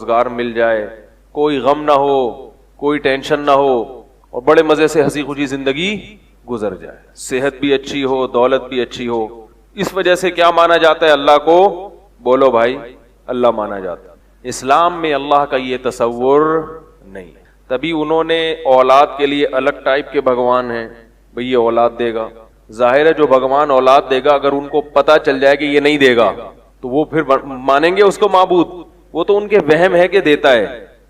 روزگار مل جائے, کوئی غم نہ ہو, کوئی ٹینشن نہ ہو, اور بڑے مزے سے ہنسی خوشی زندگی گزر جائے, صحت بھی اچھی ہو, دولت بھی اچھی ہو. اس وجہ سے کیا مانا جاتا ہے اللہ کو؟ بولو بھائی, اللہ مانا جاتا ہے. اسلام میں اللہ کا یہ تصور نہیں. تبھی انہوں نے اولاد کے لیے الگ ٹائپ کے بھگوان ہیں, بھئی یہ اولاد دے گا. ظاہر ہے جو بھگوان اولاد دے گا, اگر ان کو پتا چل جائے کہ یہ نہیں دے گا تو وہ پھر مانیں گے اس کو معبود؟ وہ تو ان کے وہم ہے کہ دیتا ہے,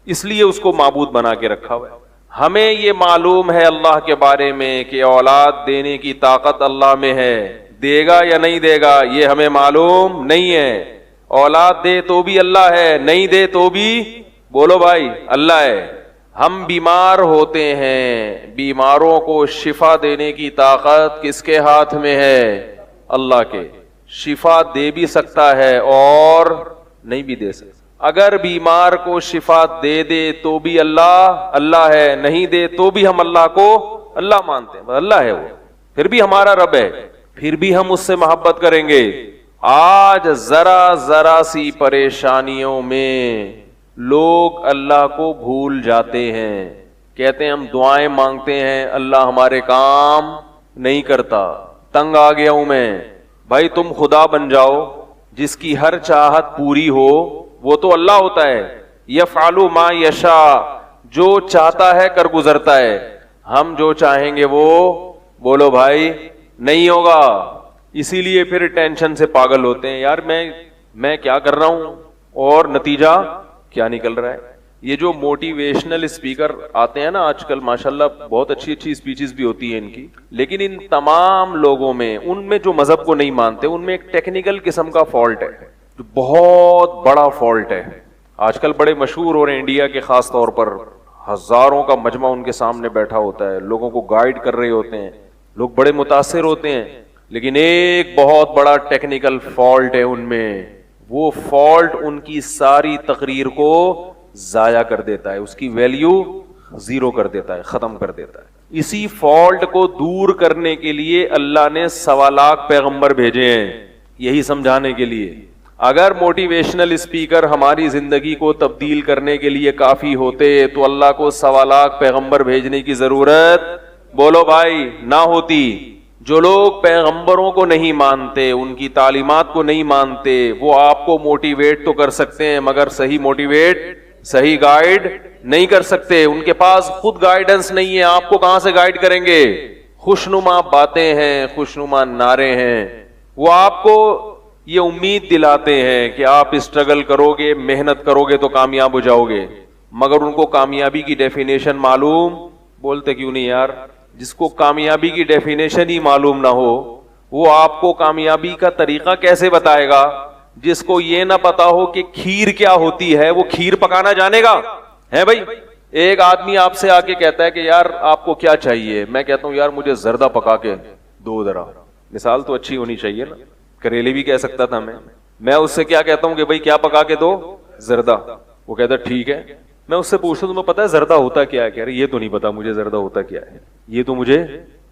اس لیے اس کو معبود بنا کے رکھا ہوا ہے. ہمیں یہ معلوم ہے اللہ کے بارے میں کہ اولاد دینے کی طاقت اللہ میں ہے, دے گا یا نہیں دے گا یہ ہمیں معلوم نہیں ہے. اولاد دے تو بھی اللہ ہے, نہیں دے تو بھی بولو بھائی اللہ ہے. ہم بیمار ہوتے ہیں, بیماروں کو شفا دینے کی طاقت کس کے ہاتھ میں ہے؟ اللہ کے. شفا دے بھی سکتا ہے اور نہیں بھی دے سکتا. اگر بیمار کو شفا دے دے تو بھی اللہ ہے, نہیں دے تو بھی ہم اللہ کو اللہ مانتے ہیں. اللہ ہے وہ, پھر بھی ہمارا رب ہے, پھر بھی ہم اس سے محبت کریں گے. آج ذرا سی پریشانیوں میں لوگ اللہ کو بھول جاتے ہیں, کہتے ہیں ہم دعائیں مانگتے ہیں, اللہ ہمارے کام نہیں کرتا. تنگ آ گیا ہوں میں. بھائی تم خدا بن جاؤ, جس کی ہر چاہت پوری ہو وہ تو اللہ ہوتا ہے. یفعل ما یشاء, جو چاہتا ہے کر گزرتا ہے. ہم جو چاہیں گے وہ بولو بھائی نہیں ہوگا. اسی لیے پھر ٹینشن سے پاگل ہوتے ہیں, یار میں کیا کر رہا ہوں اور نتیجہ کیا نکل رہا ہے. یہ جو موٹیویشنل اسپیکر آتے ہیں نا آج کل, ماشاءاللہ بہت اچھی اسپیچز بھی ہوتی ہیں ان کی, لیکن ان تمام لوگوں میں, ان میں جو مذہب کو نہیں مانتے, ان میں ایک ٹیکنیکل قسم کا فالٹ ہے, جو بہت بڑا فالٹ ہے. آج کل بڑے مشہور ہو رہے ہیں انڈیا کے, خاص طور پر ہزاروں کا مجمع ان کے سامنے بیٹھا ہوتا ہے, لوگوں کو گائیڈ کر رہے ہوتے ہیں, لوگ بڑے متاثر ہوتے ہیں, لیکن ایک بہت بڑا ٹیکنیکل فالٹ ہے ان میں. وہ فالٹ ان کی ساری تقریر کو ضائع کر دیتا ہے, اس کی ویلیو زیرو کر دیتا ہے, ختم کر دیتا ہے. اسی فالٹ کو دور کرنے کے لیے اللہ نے 1.25 لاکھ پیغمبر بھیجے ہیں, یہی سمجھانے کے لیے. اگر موٹیویشنل اسپیکر ہماری زندگی کو تبدیل کرنے کے لیے کافی ہوتے تو اللہ کو 1.25 لاکھ پیغمبر بھیجنے کی ضرورت بولو بھائی نہ ہوتی. جو لوگ پیغمبروں کو نہیں مانتے, ان کی تعلیمات کو نہیں مانتے, وہ آپ کو موٹیویٹ تو کر سکتے ہیں مگر صحیح گائیڈ نہیں کر سکتے. ان کے پاس خود گائیڈنس نہیں ہے, آپ کو کہاں سے گائیڈ کریں گے؟ خوشنما باتیں ہیں, خوشنما نعرے ہیں, وہ آپ کو یہ امید دلاتے ہیں کہ آپ اسٹرگل کرو گے, محنت کرو گے تو کامیاب ہو جاؤ گے, مگر ان کو کامیابی کی ڈیفینیشن معلوم. بولتے کیوں نہیں یار؟ جس کو کامیابی کی ڈیفینیشن ہی معلوم نہ ہو وہ آپ کو کامیابی کا طریقہ کیسے بتائے گا؟ جس کو یہ نہ پتا ہو کہ کھیر کیا ہوتی ہے وہ کھیر پکانا جانے گا ہے بھائی؟ ایک آدمی آپ سے آ کے کہتا ہے کہ یار آپ کو کیا چاہیے, میں کہتا ہوں یار مجھے زردہ پکا کے دو ذرا. مثال تو اچھی ہونی چاہیے نا, کریلے بھی کہہ سکتا تھا میں اس سے کیا کہتا ہوں کہ بھائی کیا پکا کے دو؟ زردہ. وہ کہتا ٹھیک ہے. میں اس سے پوچھتا ہوں تمہیں پتا ہے زردہ ہوتا کیا ہے؟ کہہ رہے یہ تو نہیں پتا مجھے زردہ ہوتا کیا ہے, یہ تو مجھے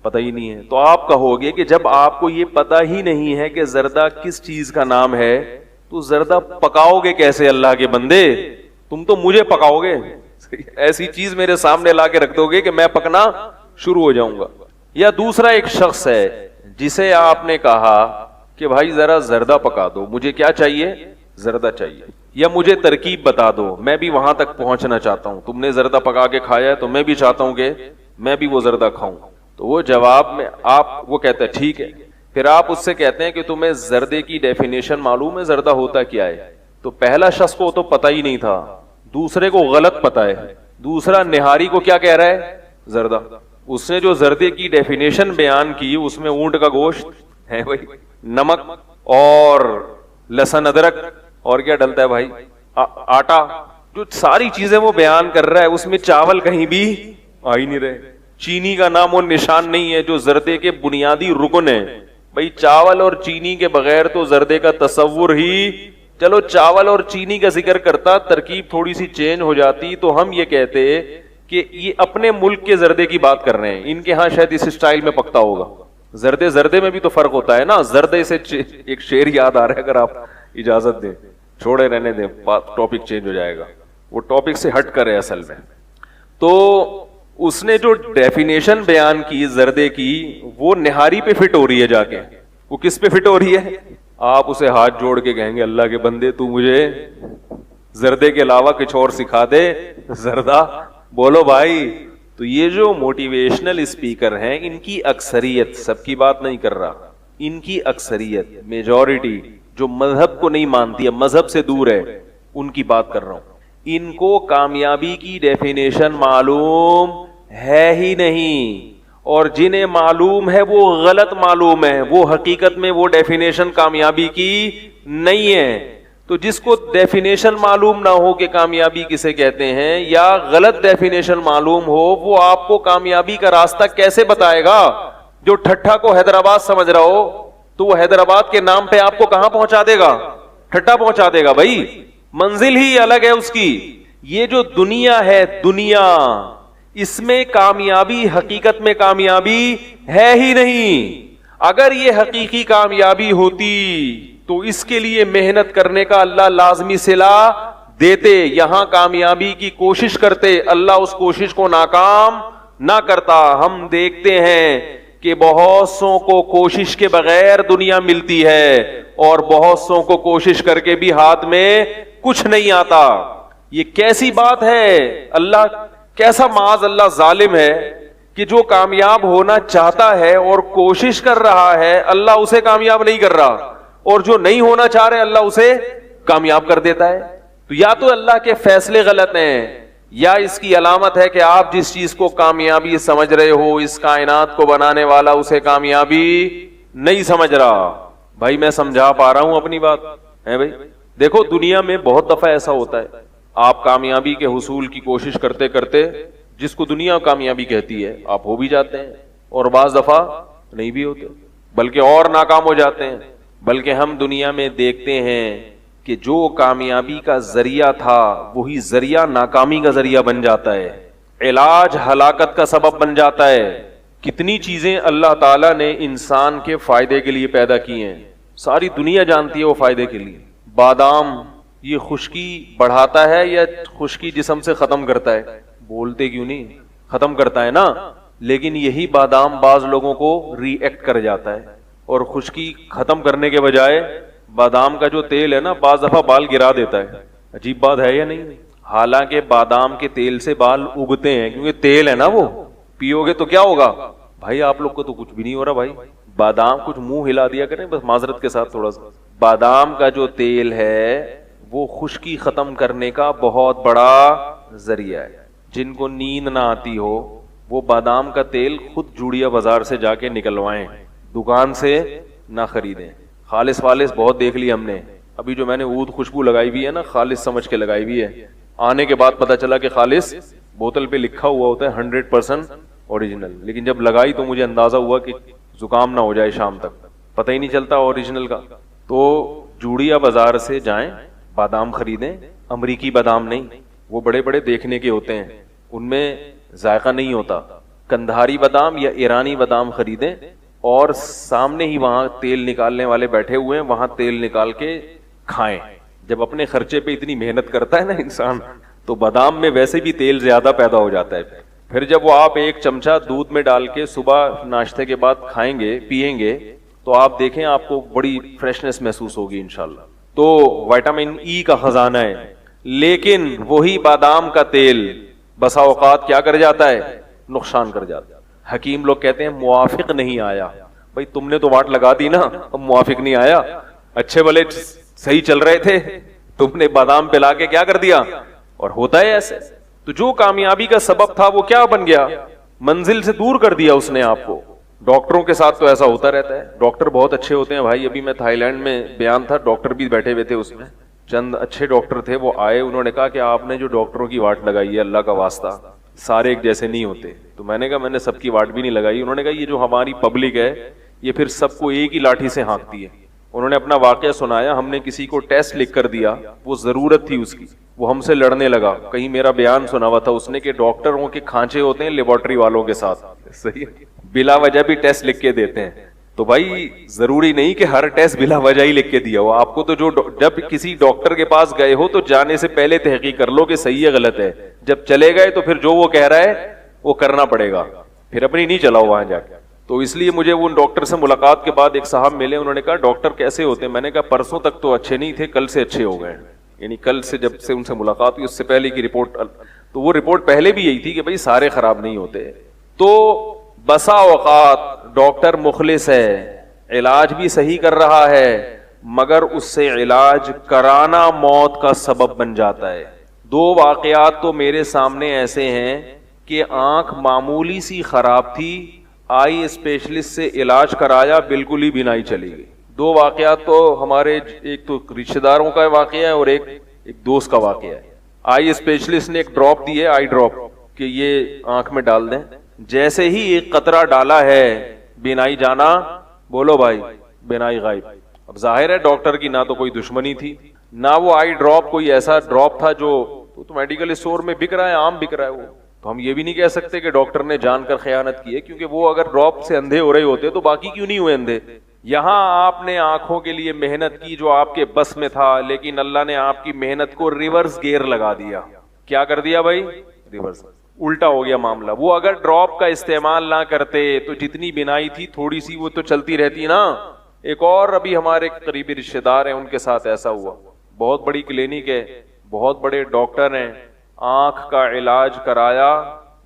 پتہ ہی نہیں ہے. تو آپ کہو گے کہ جب آپ کو یہ پتہ ہی نہیں ہے کہ زردہ کس چیز کا نام ہے تو زردہ پکاؤ گے کیسے اللہ کے بندے؟ تم تو مجھے پکاؤ گے, ایسی چیز میرے سامنے لا کے رکھ دو گے کہ میں پکنا شروع ہو جاؤں گا. یا دوسرا ایک شخص ہے جسے آپ نے کہا کہ بھائی ذرا زردہ پکا دو, مجھے کیا چاہیے؟ زردہ چاہیے. یا مجھے ترکیب بتا دو, میں بھی وہاں تک پہنچنا چاہتا ہوں, تم نے زردہ پکا کے کھایا ہے تو میں بھی چاہتا ہوں کہ میں بھی وہ زردہ کھاؤں. تو وہ جواب میں وہ کہتا ہے ٹھیک ہے. پھر آپ اس سے کہتے ہیں کہ تمہیں زردے کی ڈیفینیشن معلوم ہے زردہ ہوتا کیا ہے؟ تو پہلا شخص کو تو پتہ ہی نہیں تھا, دوسرے کو غلط پتہ ہے. دوسرا نہاری کو کیا کہہ رہا ہے؟ زردہ. اس نے جو زردے کی ڈیفینیشن بیان کی اس میں اونٹ کا گوشت ہے بھائی, نمک اور لہسن ادرک اور کیا ڈلتا ہے بھائی؟ آٹا. جو ساری چیزیں وہ بیان کر رہا ہے اس میں چاول کہیں بھی آ ہی نہیں رہے, چینی کا نام و نشان نہیں ہے جو زردے کے بنیادی رکن ہے. بھائی چاول اور چینی کے بغیر تو زردے کا تصور ہی, چلو چاول اور چینی کا ذکر کرتا, ترکیب تھوڑی سی چینج ہو جاتی تو ہم یہ کہتے کہ یہ اپنے ملک کے زردے کی بات کر رہے ہیں, ان کے ہاں شاید اس سٹائل میں پکتا ہوگا. زردے میں بھی تو فرق ہوتا ہے نا. زردے سے ایک شعر یاد آ رہا ہے, اگر آپ اجازت دیں, چھوڑے رہنے دیں, ٹاپک چینج ہو جائے گا. وہ ٹاپک سے ہٹ کر ہے اصل میں. تو اس نے جو ڈیفینیشن بیان کی زردے کی وہ نہاری پہ فٹ ہو رہی ہے جا کے. وہ کس پہ فٹ ہو رہی ہے؟ آپ اسے ہاتھ جوڑ کے کہیں گے اللہ کے بندے تو مجھے زردے کے علاوہ کچھ اور سکھا دے, زردہ بولو بھائی. تو یہ جو موٹیویشنل اسپیکر ہیں ان کی اکثریت, سب کی بات نہیں کر رہا, ان کی اکثریت میجورٹی جو مذہب کو نہیں مانتی ہے, مذہب سے دور ہے, ان کی بات کر رہا ہوں. ان کو کامیابی کی ڈیفینیشن معلوم ہے ہی نہیں, اور جنہیں معلوم ہے وہ غلط معلوم ہے, وہ حقیقت میں وہ ڈیفینیشن کامیابی کی نہیں ہے. تو جس کو ڈیفینیشن معلوم نہ ہو کہ کامیابی کسے کہتے ہیں یا غلط ڈیفینیشن معلوم ہو, وہ آپ کو کامیابی کا راستہ کیسے بتائے گا؟ جو ٹھٹھا کو حیدرآباد سمجھ رہا ہو تو وہ حیدرآباد کے نام پہ آپ کو کہاں پہنچا دے گا؟ ٹھٹھا پہنچا دے گا بھائی, منزل ہی الگ ہے اس کی. یہ جو دنیا ہے, دنیا, اس میں کامیابی حقیقت میں کامیابی ہے ہی نہیں. اگر یہ حقیقی کامیابی ہوتی تو اس کے لیے محنت کرنے کا اللہ لازمی صلاح دیتے. یہاں کامیابی کی کوشش کرتے, اللہ اس کوشش کو ناکام نہ کرتا. ہم دیکھتے ہیں کہ بہت سوں کو کوشش کے بغیر دنیا ملتی ہے اور بہت سوں کو کوشش کر کے بھی ہاتھ میں کچھ نہیں آتا. یہ کیسی بات ہے؟ اللہ کیسا معاذ اللہ ظالم ہے کہ جو کامیاب ہونا چاہتا ہے اور کوشش کر رہا ہے اللہ اسے کامیاب نہیں کر رہا, اور جو نہیں ہونا چاہ رہے اللہ اسے کامیاب کر دیتا ہے. تو یا تو اللہ کے فیصلے غلط ہیں, یا اس کی علامت ہے کہ آپ جس چیز کو کامیابی سمجھ رہے ہو اس کائنات کو بنانے والا اسے کامیابی نہیں سمجھ رہا. بھائی میں سمجھا پا رہا ہوں اپنی بات ہے بھائی؟ دیکھو دنیا میں بہت دفعہ ایسا ہوتا ہے, آپ کامیابی کے حصول کی کوشش کرتے کرتے جس کو دنیا کامیابی کہتی ہے آپ ہو بھی جاتے ہیں, اور بعض دفعہ نہیں بھی ہوتے بلکہ اور ناکام ہو جاتے ہیں. بلکہ ہم دنیا میں دیکھتے ہیں کہ جو کامیابی کا ذریعہ تھا وہی ذریعہ ناکامی کا ذریعہ بن جاتا ہے, علاج ہلاکت کا سبب بن جاتا ہے. کتنی چیزیں اللہ تعالیٰ نے انسان کے فائدے کے لیے پیدا کی ہیں, ساری دنیا جانتی ہے وہ فائدے کے لیے. بادام یہ خشکی بڑھاتا ہے یا خشکی جسم سے ختم کرتا ہے؟ بولتے کیوں نہیں؟ ختم کرتا ہے نا. لیکن یہی بادام بعض لوگوں کو ری ایکٹ کر جاتا ہے, اور خشکی ختم کرنے کے بجائے بادام کا جو تیل ہے نا بعض دفعہ بال گرا دیتا ہے. عجیب بات ہے یا نہیں؟ حالانکہ بادام کے تیل سے بال اگتے ہیں کیونکہ تیل ہے نا, وہ پیو گے تو کیا ہوگا بھائی؟ آپ لوگ کو تو کچھ بھی نہیں ہو رہا بھائی. بادام کچھ منہ ہلا دیا کریں بس معذرت کے ساتھ تھوڑا سا. بادام کا جو تیل ہے وہ خشکی ختم کرنے کا بہت بڑا ذریعہ ہے. جن کو نیند نہ آتی ہو وہ بادام کا تیل خود جوڑیا بازار سے جا کے نکلوائیں, دکان سے نہ خریدیں. خالص والص بہت دیکھ لی ہم نے. ابھی جو میں نے عود خوشبو لگائی ہوئی ہے نا خالص سمجھ کے لگائی ہوئی ہے, آنے کے بعد پتا چلا کہ خالص بوتل پہ لکھا ہوا ہوتا ہے 100% اوریجنل, لیکن جب لگائی تو مجھے اندازہ ہوا کہ زکام نہ ہو جائے شام تک, پتہ ہی نہیں چلتا اوریجنل کا. تو جوڑیا بازار سے جائیں بادام خریدیں, امریکی بادام نہیں, وہ بڑے بڑے دیکھنے کے ہوتے ہیں, ان میں ذائقہ نہیں ہوتا. کندھاری بادام یا ایرانی بادام خریدیں اور سامنے ہی وہاں تیل نکالنے والے بیٹھے ہوئے ہیں, وہاں تیل نکال کے کھائیں. جب اپنے خرچے پہ اتنی محنت کرتا ہے نا انسان تو بادام میں ویسے بھی تیل زیادہ پیدا ہو جاتا ہے. پھر جب وہ آپ ایک چمچہ دودھ میں ڈال کے صبح ناشتے کے بعد کھائیں گے پئیں گے تو آپ دیکھیں آپ کو بڑی فریشنس محسوس ہوگی انشاءاللہ. تو وٹامن ای کا خزانہ ہے. لیکن وہی بادام کا تیل بسا اوقات کیا کر جاتا ہے؟ نقصان کر جاتا ہے. حکیم لوگ کہتے ہیں موافق نہیں آیا. بھائی تم نے تو واٹ لگا دی نا, اب موافق نہیں آیا. اچھے بھلے صحیح چل رہے تھے, تم نے بادام پلا کے کیا کر دیا. اور ہوتا ہے ایسے. تو جو کامیابی کا سبب تھا وہ کیا بن گیا؟ منزل سے دور کر دیا اس نے آپ کو. ڈاکٹروں کے ساتھ تو ایسا ہوتا رہتا ہے, ڈاکٹر بہت اچھے ہوتے ہیں بھائی. ابھی میں تھائی لینڈ میں بیان تھا, ڈاکٹر بھی بیٹھے ہوئے تھے اس میں, چند اچھے ڈاکٹر تھے, وہ آئے, انہوں نے کہا کہ آپ نے جو ڈاکٹروں کی واٹ لگائی ہے اللہ کا واسطہ سارے ایک جیسے نہیں ہوتے. تو میں نے کہا میں نے سب کی واٹ بھی نہیں لگائی. انہوں نے کہا یہ جو ہماری پبلک ہے یہ پھر سب کو ایک ہی لاٹھی سے ہانکتی ہے. انہوں نے اپنا واقعہ سنایا, ہم نے کسی کو ٹیسٹ لکھ کر دیا, وہ ضرورت تھی اس کی, وہ ہم سے لڑنے لگا. کہیں میرا بیان سنا ہوا تھا اس نے کہ ڈاکٹروں کے کھانچے ہوتے ہیں لیبارٹری والوں کے ساتھ, صحیح بلا وجہ بھی ٹیسٹ لکھ کے دیتے ہیں. تو بھائی ضروری نہیں کہ ہر ٹیسٹ بلا وجہ ہی لکھ کے دیا ہو آپ کو. تو جو جب کسی ڈاکٹر کے پاس گئے ہو تو جانے سے پہلے تحقیق کر لو کہ صحیح ہے غلط ہے. جب چلے گئے تو پھر جو وہ کہہ رہا ہے وہ کرنا پڑے گا, پھر اپنی نہیں چلاؤ وہاں جا کے. تو اس لیے مجھے وہ ڈاکٹر سے ملاقات کے بعد ایک صاحب ملے, انہوں نے کہا ڈاکٹر کیسے ہوتے ہیں؟ میں نے کہا پرسوں تک تو اچھے نہیں تھے, کل سے اچھے ہو گئے. یعنی کل سے جب سے ان سے ملاقات ہوئی اس سے پہلے کی رپورٹ, تو وہ رپورٹ پہلے بھی یہی تھی کہ بھائی سارے خراب نہیں ہوتے. تو بسا اوقات ڈاکٹر مخلص ہے, علاج بھی صحیح کر رہا ہے, مگر اس سے علاج کرانا موت کا سبب بن جاتا ہے. 2 واقعات تو میرے سامنے ایسے ہیں کہ آنکھ معمولی سی خراب تھی, آئی اسپیشلسٹ سے علاج کرایا, بالکل ہی بینائی چلی گئی. 2 واقعات تو ہمارے, ایک تو رشتہ داروں کا واقعہ ہے اور ایک دوست کا واقعہ ہے. آئی اسپیشلسٹ نے ایک ڈراپ دی ہے, آئی ڈراپ, کہ یہ آنکھ میں ڈال دیں. جیسے ہی ایک قطرہ ڈالا ہے بینائی جانا, بولو بھائی بینائی غائب. اب ظاہر ہے ڈاکٹر کی نہ تو کوئی دشمنی تھی, نہ وہ آئی ڈراپ کوئی ایسا ڈراپ تھا جو تو میڈیکل اسٹور میں بک رہا ہے, عام بک رہا ہے وہ. تو ہم یہ بھی نہیں کہہ سکتے کہ ڈاکٹر نے جان کر خیانت کی ہے, کیونکہ وہ اگر ڈراپ سے اندھے ہو رہے ہوتے تو باقی کیوں نہیں ہوئے اندھے. یہاں آپ نے آنکھوں کے لیے محنت کی جو آپ کے بس میں تھا, لیکن اللہ نے آپ کی محنت کو ریورس گیئر لگا دیا. کیا کر دیا بھائی؟ ریورس, الٹا ہو گیا معاملہ. وہ اگر ڈراپ کا استعمال نہ کرتے تو جتنی بینائی تھی تھوڑی سی وہ تو چلتی رہتی نا. ایک اور ابھی ہمارے قریبی رشتے دار ہیں, ان کے ساتھ ایسا ہوا. بہت بڑی کلینک ہے, بہت بڑے ڈاکٹر ہیں, آنکھ کا علاج کرایا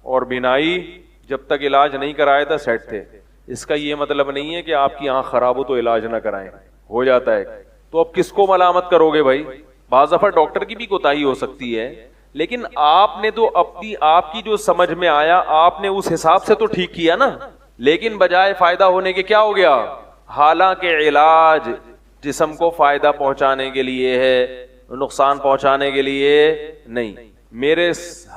اور بینائی جب تک علاج نہیں کرایا تھا سیٹ تھے. اس کا یہ مطلب نہیں ہے کہ آپ کی آنکھ خراب ہو تو علاج نہ کرائیں, ہو جاتا ہے. تو اب کس کو ملامت کرو گے بھائی؟ بعض دفعہ ڈاکٹر کی بھی کوتاہی ہو سکتی ہے, لیکن آپ نے تو اپنی, آپ کی جو سمجھ میں آیا آپ نے اس حساب سے تو ٹھیک کیا نا. لیکن بجائے فائدہ ہونے کے کیا ہو گیا؟ حالانکہ علاج جسم کو فائدہ پہنچانے کے لیے ہے, نقصان پہنچانے کے لیے نہیں. میرے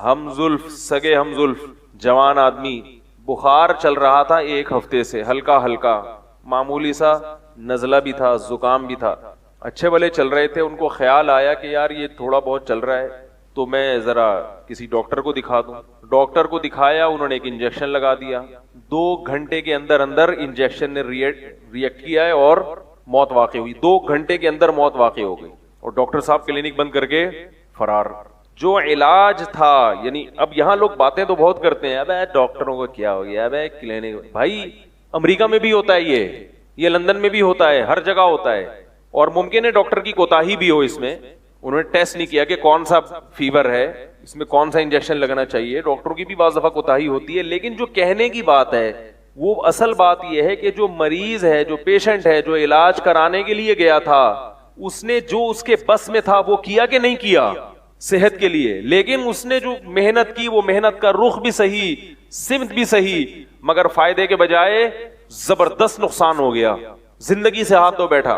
ہم زلف, سگے ہم زلف جوان آدمی, بخار چل رہا تھا 1 ہفتے سے, ہلکا ہلکا معمولی سا نزلہ بھی تھا, زکام بھی تھا, اچھے بھلے چل رہے تھے. ان کو خیال آیا کہ یار یہ تھوڑا بہت چل رہا ہے تو میں ذرا کسی ڈاکٹر کو دکھا دوں. ڈاکٹر کو دکھایا, انہوں نے ایک انجیکشن لگا دیا. 2 گھنٹے کے اندر اندر انجیکشن نے ریئیکٹ کیا ہے اور موت واقع ہوئی. 2 گھنٹے کے اندر موت واقع ہو گئی اور ڈاکٹر صاحب کلینک بند کر کے فرار. جو علاج تھا, یعنی اب یہاں لوگ باتیں تو بہت کرتے ہیں, اب ڈاکٹروں کو کیا ہو گیا, اب کلینک. بھائی امریکہ میں بھی ہوتا ہے یہ لندن میں بھی ہوتا ہے, ہر جگہ ہوتا ہے. اور ممکن ہے ڈاکٹر کی کوتاہی بھی ہو اس میں, انہوں نے ٹیسٹ نہیں کیا کہ کون سا فیور ہے, اس میں کون سا انجیکشن لگنا چاہیے. ڈاکٹروں کی بھی بعض دفعہ کوتاہی ہوتی ہے. لیکن جو کہنے کی بات ہے وہ اصل بات یہ ہے کہ جو مریض ہے, جو پیشنٹ ہے, جو علاج کرانے کے لیے گیا تھا, اس نے جو اس کے بس میں تھا وہ کیا کہ نہیں کیا صحت کے لیے. لیکن اس نے جو محنت کی وہ محنت کا رخ بھی صحیح, سمت بھی صحیح, مگر فائدے کے بجائے زبردست نقصان ہو گیا, زندگی سے ہاتھ دھو بیٹھا.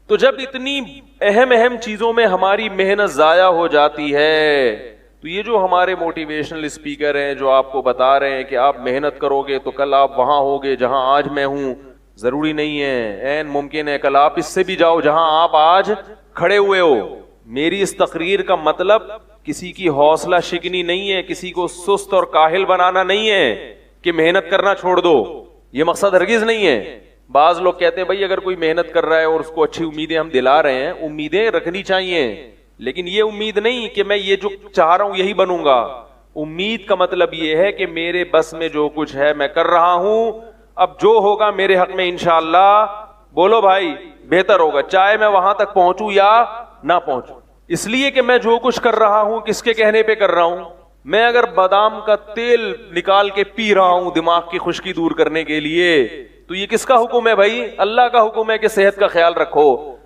تو جب اتنی اہم چیزوں میں ہماری محنت ضائع ہو جاتی ہے, تو یہ جو ہمارے موٹیویشنل اسپیکر ہیں جو آپ کو بتا رہے ہیں کہ آپ محنت کرو گے تو کل آپ وہاں ہوگے جہاں آج میں ہوں, ضروری نہیں ہے, عین ممکن ہے کل آپ اس سے بھی جاؤ جہاں آپ آج کھڑے ہوئے ہو. میری اس تقریر کا مطلب کسی کی حوصلہ شکنی نہیں ہے, کسی کو سست اور کاہل بنانا نہیں ہے کہ محنت کرنا چھوڑ دو, یہ مقصد ہرگز نہیں ہے. بعض لوگ کہتے ہیں بھائی اگر کوئی محنت کر رہا ہے اور اس کو اچھی امیدیں ہم دلا رہے ہیں, امیدیں رکھنی چاہیے, لیکن یہ امید نہیں کہ میں یہ جو چاہ رہا ہوں یہی بنوں گا. امید کا مطلب یہ ہے کہ میرے بس میں جو کچھ ہے میں کر رہا ہوں, اب جو ہوگا میرے حق میں انشاءاللہ, بولو بھائی, بہتر ہوگا, چاہے میں وہاں تک پہنچوں یا نہ پہنچوں. اس لیے کہ میں جو کچھ کر رہا ہوں کس کے کہنے پہ کر رہا ہوں. میں اگر بادام کا تیل نکال کے پی رہا ہوں دماغ کی خشکی دور کرنے کے لیے, تو یہ کس کا حکم ہے بھائی؟ اللہ کا حکم ہے کہ صحت کا خیال رکھو.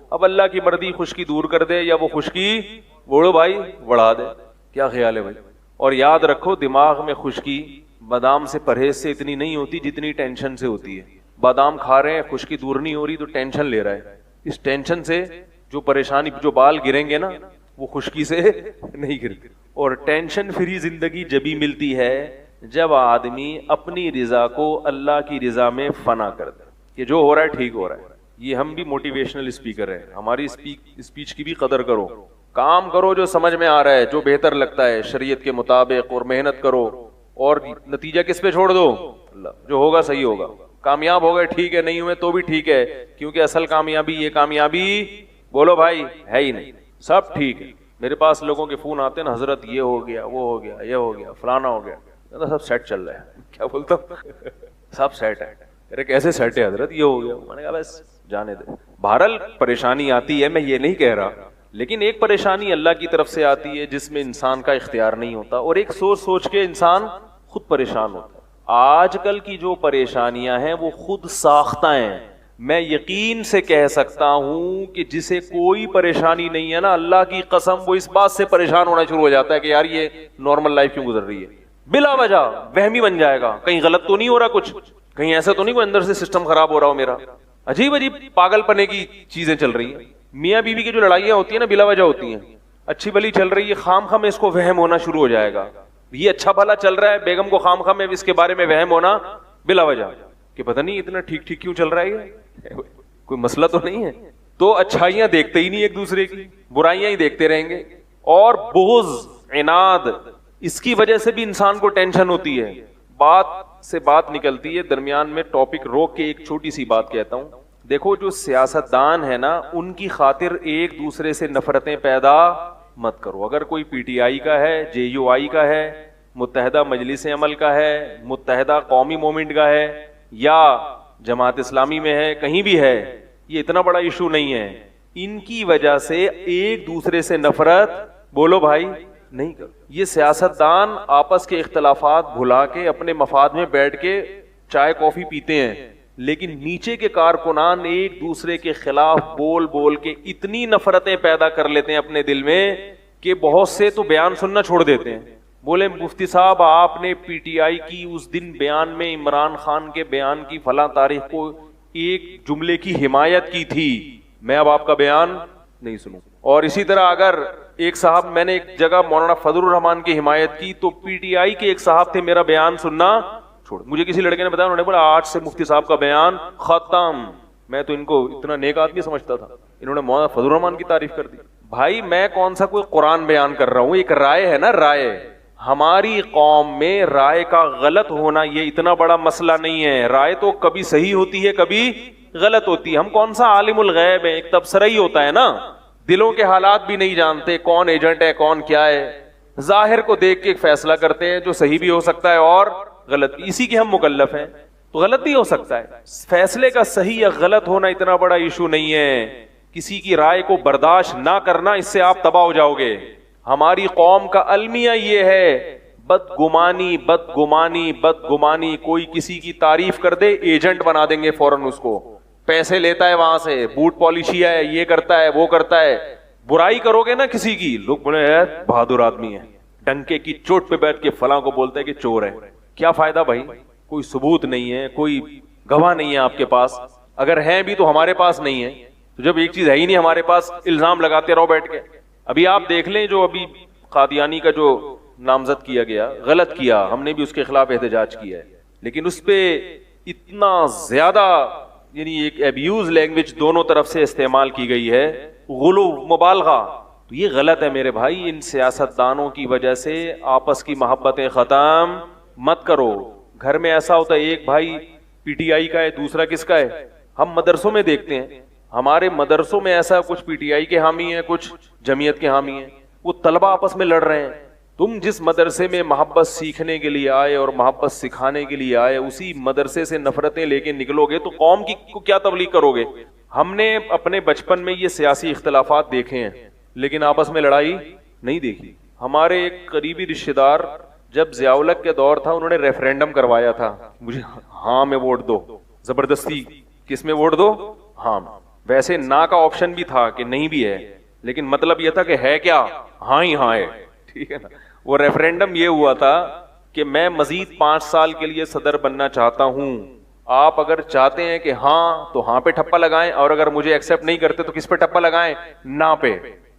اب اللہ کی مرضی خشکی دور کر دے یا وہ خشکی بوڑھو بھائی بڑھا دے, کیا خیال ہے بھائی؟ اور یاد رکھو دماغ میں خشکی بادام سے پرہیز سے اتنی نہیں ہوتی جتنی ٹینشن سے ہوتی ہے. بادام کھا رہے ہیں, خشکی دور نہیں ہو رہی تو ٹینشن لے رہا ہے. اس ٹینشن سے جو پریشانی, جو بال گریں گے نا وہ خشکی سے نہیں گرتے. اور ٹینشن فری زندگی جبھی ملتی ہے جب آدمی اپنی رضا کو اللہ کی رضا میں فنا کر دے کہ جو ہو رہا ہے ٹھیک ہو رہا ہے. یہ ہم بھی موٹیویشنل اسپیکر ہیں, ہماری اسپیچ کی بھی قدر کرو, کام کرو جو سمجھ میں آ رہا ہے, جو بہتر لگتا ہے شریعت کے مطابق, اور محنت کرو, اور نتیجہ کس پہ چھوڑ دو؟ اللہ, جو ہوگا صحیح ہوگا. کامیاب ہو گئے ٹھیک ہے, نہیں ہوئے تو بھی ٹھیک ہے, کیونکہ اصل کامیابی یہ کامیابی بولو بھائی ہے ہی نہیں. سب ٹھیک ہے. میرے پاس لوگوں کے فون آتے ہیں نا, حضرت یہ ہو گیا, وہ ہو گیا, یہ ہو گیا, فلانا ہو گیا, سب سیٹ چل رہا ہے. کیا بولتا ہوں, سب سیٹ ہے. ارے کیسے سیٹ ہے حضرت, یہ ہو گیا. میں نے کہا بس جانے دے. بہرحال پریشانی آتی ہے, میں یہ نہیں کہہ رہا, لیکن ایک پریشانی اللہ کی طرف سے آتی ہے جس میں انسان کا اختیار نہیں ہوتا, اور ایک سوچ سوچ کے انسان خود پریشان ہوتا ہے. آج کل کی جو پریشانیاں ہیں وہ خود ساختہ ہیں. میں یقین سے کہہ سکتا ہوں کہ جسے کوئی پریشانی نہیں ہے نا, اللہ کی قسم وہ اس بات سے پریشان ہونا شروع ہو جاتا ہے کہ یار یہ نارمل لائف کیوں گزر رہی ہے. بلا وجہ وہمی بن جائے گا, کہیں غلط تو نہیں ہو رہا کچھ, کہیں ایسا تو نہیں کوئی اندر سے سسٹم خراب ہو رہا ہو میرا. عجیب عجیب پاگل پنے کی چیزیں چل رہی ہیں. میاں بیوی کی جو لڑائیاں ہوتی ہیں نا بلا وجہ ہوتی ہیں, اچھی بلی چل رہی ہے, خام خام اس کو وہم ہونا شروع ہو جائے گا. یہ اچھا بھلا چل رہا ہے, بیگم کو خام خام اس کے بارے میں وہم ہونا بلا وجہ کہ پتہ نہیں اتنا ٹھیک ٹھیک کیوں چل رہا ہے, کوئی مسئلہ تو نہیں ہے. تو اچھائیاں دیکھتے ہی نہیں ایک دوسرے کی, برائیاں ہی دیکھتے رہیں گے. اور بغض, عناد, اس کی وجہ سے بھی انسان کو ٹینشن ہوتی ہے. بات سے بات نکلتی ہے, درمیان میں ٹاپک روک کے ایک چھوٹی سی بات کہتا ہوں. دیکھو جو سیاستدان ہے نا, ان کی خاطر ایک دوسرے سے نفرتیں پیدا مت کرو. اگر کوئی پی ٹی آئی کا ہے, جے یو آئی کا ہے, متحدہ مجلس عمل کا ہے, متحدہ قومی مومنٹ کا ہے, یا جماعت اسلامی میں ہے, کہیں بھی ہے, یہ اتنا بڑا ایشو نہیں ہے. ان کی وجہ سے ایک دوسرے سے نفرت بولو بھائی نہیں کرو. یہ سیاستدان آپس کے اختلافات بھلا کے اپنے مفاد میں بیٹھ کے چائے کافی پیتے ہیں, لیکن نیچے کے کارکنان ایک دوسرے کے خلاف بول بول کے اتنی نفرتیں پیدا کر لیتے ہیں اپنے دل میں کہ بہت سے تو بیان سننا چھوڑ دیتے ہیں. بولے مفتی صاحب آپ نے پی ٹی آئی کی اس دن بیان میں عمران خان کے بیان کی فلاں تاریخ کو ایک جملے کی حمایت کی تھی, میں اب آپ کا بیان نہیں سنوں. اور اسی طرح اگر ایک صاحب, میں نے ایک جگہ مولانا فضل الرحمان کی حمایت کی تو پی ٹی آئی کے ایک صاحب تھے میرا بیان سننا چھوڑ. مجھے کسی لڑکے نے بتایا, انہوں نے بولا آج سے مفتی صاحب کا بیان ختم. میں تو ان کو اتنا نیک آدمی سمجھتا تھا, انہوں نے مولانا فضل الرحمان کی تعریف کر دی. بھائی میں کون سا کوئی قرآن بیان کر رہا ہوں, ایک رائے ہے نا, رائے. ہماری قوم میں رائے کا غلط ہونا یہ اتنا بڑا مسئلہ نہیں ہے. رائے تو کبھی صحیح ہوتی ہے کبھی غلط ہوتی ہے. ہم کون سا عالم الغیب ہے, ایک تبصرہ ہی ہوتا ہے نا. دلوں کے حالات بھی نہیں جانتے, کون ایجنٹ ہے کون کیا ہے. ظاہر کو دیکھ کے ایک فیصلہ کرتے ہیں جو صحیح بھی ہو سکتا ہے اور غلط بھی. اسی کے ہم مکلف ہیں, تو غلط بھی ہو سکتا ہے. فیصلے کا صحیح یا غلط ہونا اتنا بڑا ایشو نہیں ہے. کسی کی رائے کو برداشت نہ کرنا, اس سے آپ تباہ ہو جاؤ گے. ہماری قوم کا المیہ یہ ہے, بدگمانی بدگمانی بدگمانی. کوئی کسی کی تعریف کر دے ایجنٹ بنا دیں گے فوراً اس کو, پیسے لیتا ہے وہاں سے, بوٹ پالیشیا ہے, یہ کرتا ہے وہ کرتا ہے. برائی کرو گے نا کسی کی, لوگ بولے بہادر آدمی ہے, ڈنکے کی چوٹ پہ بیٹھ کے فلاں کو بولتا ہے کہ چور ہے. کیا فائدہ بھائی, کوئی ثبوت نہیں ہے, کوئی گواہ نہیں ہے آپ کے پاس. اگر ہیں بھی تو ہمارے پاس نہیں ہے. تو جب ایک چیز ہے ہی نہیں ہمارے پاس, الزام لگاتے رہو بیٹھ کے. ابھی آپ دیکھ لیں جو ابھی قادیانی کا جو نامزد کیا گیا, غلط کیا, ہم نے بھی اس کے خلاف احتجاج کیا ہے, لیکن اس پہ اتنا زیادہ یعنی ایک ابیوز لینگویج دونوں طرف سے استعمال کی گئی ہے, غلو, مبالغہ. تو یہ غلط ہے میرے بھائی. ان سیاستدانوں کی وجہ سے آپس کی محبتیں ختم مت کرو. گھر میں ایسا ہوتا ہے ایک بھائی پی ٹی آئی کا ہے, دوسرا کس کا ہے. ہم مدرسوں میں دیکھتے ہیں, ہمارے مدرسوں میں ایسا کچھ پی ٹی آئی کے حامی ہیں, کچھ جمعیت کے حامی ہیں. وہ طلبہ آپس میں لڑ رہے ہیں. تم جس مدرسے میں محبت سیکھنے کے لیے آئے اور محبت سکھانے کے لیے آئے, اسی مدرسے سے نفرتیں لے کے نکلو گے تو قوم کی کو کیا تبلیغ کرو گے. ہم نے اپنے بچپن میں یہ سیاسی اختلافات دیکھے ہیں, لیکن آپس میں لڑائی نہیں دیکھی. ہمارے ایک قریبی رشتہ دار, جب ضیاء الحق کے دور تھا, انہوں نے ریفرینڈم کروایا تھا, مجھے ہاں میں ووٹ دو, زبردستی کس میں ووٹ دو, ہاں. ویسے نہ کا آپشن بھی تھا کہ نہیں بھی ہے, لیکن مطلب یہ تھا کہ ہے کیا, ہاں ہی ہاں ہے. ٹھیک ہے نا. وہ ریفرینڈم یہ ہوا تھا کہ میں مزید 5 سال کے لیے صدر بننا چاہتا ہوں, آپ اگر چاہتے ہیں کہ ہاں تو ہاں پہ ٹھپا لگائیں, اور اگر مجھے ایکسپٹ نہیں کرتے تو کس پہ ٹھپا لگائیں, نہ پہ.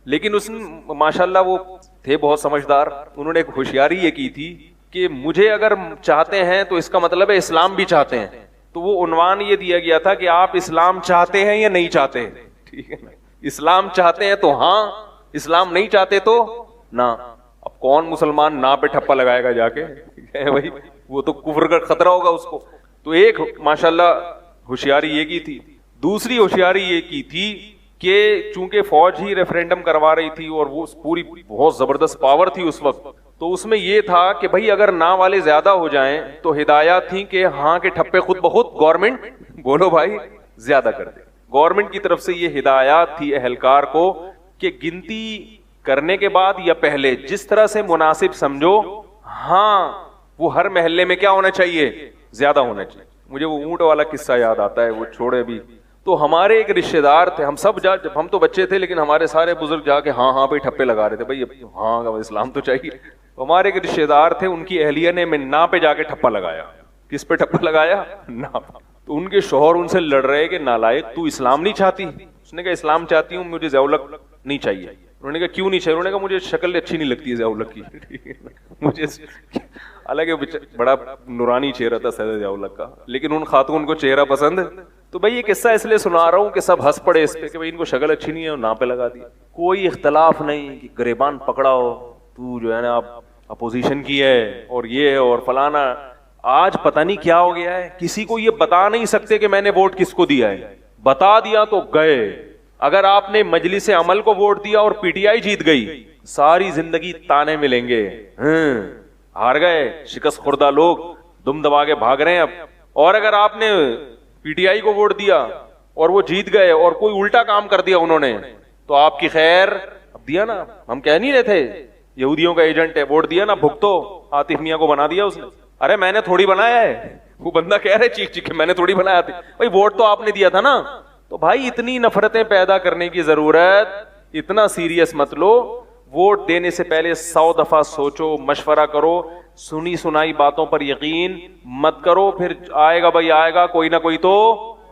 لیکن اس ماشاءاللہ وہ تھے بہت سمجھدار, انہوں نے ایک ہوشیاری یہ کی تھی کہ مجھے اگر چاہتے ہیں تو اس کا مطلب ہے اسلام بھی چاہتے ہیں. تو وہ عنوان یہ دیا گیا تھا کہ آپ اسلام چاہتے ہیں یا نہیں چاہتے. ٹھیک ہے نا. اسلام چاہتے ہیں تو ہاں, اسلام نہیں چاہتے تو نہ. اب کون مسلمان نہ پہ ٹھپا لگائے گا جا کے بھائی, وہ تو کفر کا خطرہ ہوگا اس کو. تو ایک ماشاءاللہ ہوشیاری یہ کی تھی. دوسری ہوشیاری یہ کی تھی کہ چونکہ فوج ہی ریفرینڈم کروا رہی تھی اور وہ پوری بہت زبردست پاور تھی اس وقت, تو اس میں یہ تھا کہ بھائی اگر نا والے زیادہ ہو جائیں تو ہدایات تھیں کہ ہاں کے ٹھپے خود بخود گورنمنٹ بولو بھائی زیادہ کر دے. گورنمنٹ کی طرف سے یہ ہدایات تھی اہلکار کو کہ گنتی کرنے کے بعد یا پہلے جس طرح سے مناسب سمجھو, ہاں وہ ہر محلے میں کیا ہونا چاہیے, زیادہ ہونا چاہیے. مجھے وہ اونٹ والا قصہ یاد آتا ہے, وہ چھوڑے ابھی. تو ہمارے ایک رشتے دار تھے, ہم سب جب ہم تو بچے تھے لیکن ہمارے سارے بزرگ جا کے ہاں ہاں پہ ٹھپے لگا رہے تھے, بھائی ہاں اسلام تو چاہیے. ہمارے ایک رشتے دار تھے, ان کی اہلیہ نے نا پہ جا کے ٹھپا لگایا. کس پہ ٹھپا لگایا؟ نا. تو ان کے شوہر ان سے لڑ رہے کہ نالائق تو اسلام نہیں چاہتی؟ اس نے کہا اسلام چاہتی ہوں, مجھے ضیاءاللہ نہیں چاہیے. انہوں نے کہا کیوں نہیں چاہیے؟ انہوں نے کہا مجھے شکل اچھی نہیں لگتی ہے ضیاءاللہ کی. مجھے حالانکہ بڑا نورانی چہرہ تھا سید ضیاءاللہ کا, لیکن ان خاتون کو چہرہ پسند. تو بھائی یہ قصہ اس لیے سنا رہا ہوں کہ سب ہنس پڑے اس پہ کہ بھائی ان کو شکل اچھی نہیں ہے اور نا پہ لگا دیا. کوئی اختلاف نہیں کہ گریبان پکڑا ہو, تو جو ہے نا اپوزیشن کی ہے اور یہ ہے اور فلانا. آج پتہ نہیں کیا ہو گیا ہے, کسی کو یہ بتا نہیں سکتے کہ میں نے ووٹ کس کو دیا ہے. بتا دیا تو گئے. اگر آپ نے مجلس عمل کو ووٹ دیا اور پی ٹی آئی جیت گئی, ساری زندگی تانے ملیں گے, ہار گئے, شکست خوردہ لوگ دم دبا کے بھاگ رہے ہیں اب. اور اگر آپ نے پی ٹی آئی کو ووٹ دیا اور وہ جیت گئے اور کوئی الٹا کام کر دیا انہوں نے, تو آپ کی خیر. اب دیا نا, ہم کہہ نہیں رہے تھے یہودیوں کا ایجنٹ ہے, ووٹ دیا نا, بھگتو. عاطف میاں کو بنا دیا اس نے. ارے میں نے تھوڑی بنایا ہے, وہ بندہ کہہ رہے چیخ چیخ میں نے تھوڑی بنایا تھا. بھائی ووٹ تو آپ نے دیا تھا نا. تو بھائی اتنی نفرتیں پیدا کرنے کی ضرورت, اتنا سیریس مت لو. ووٹ دینے سے پہلے 100 دفعہ سوچو, مشورہ کرو, سنی سنائی باتوں پر یقین مت کرو. پھر آئے گا بھائی آئے گا, کوئی نہ کوئی تو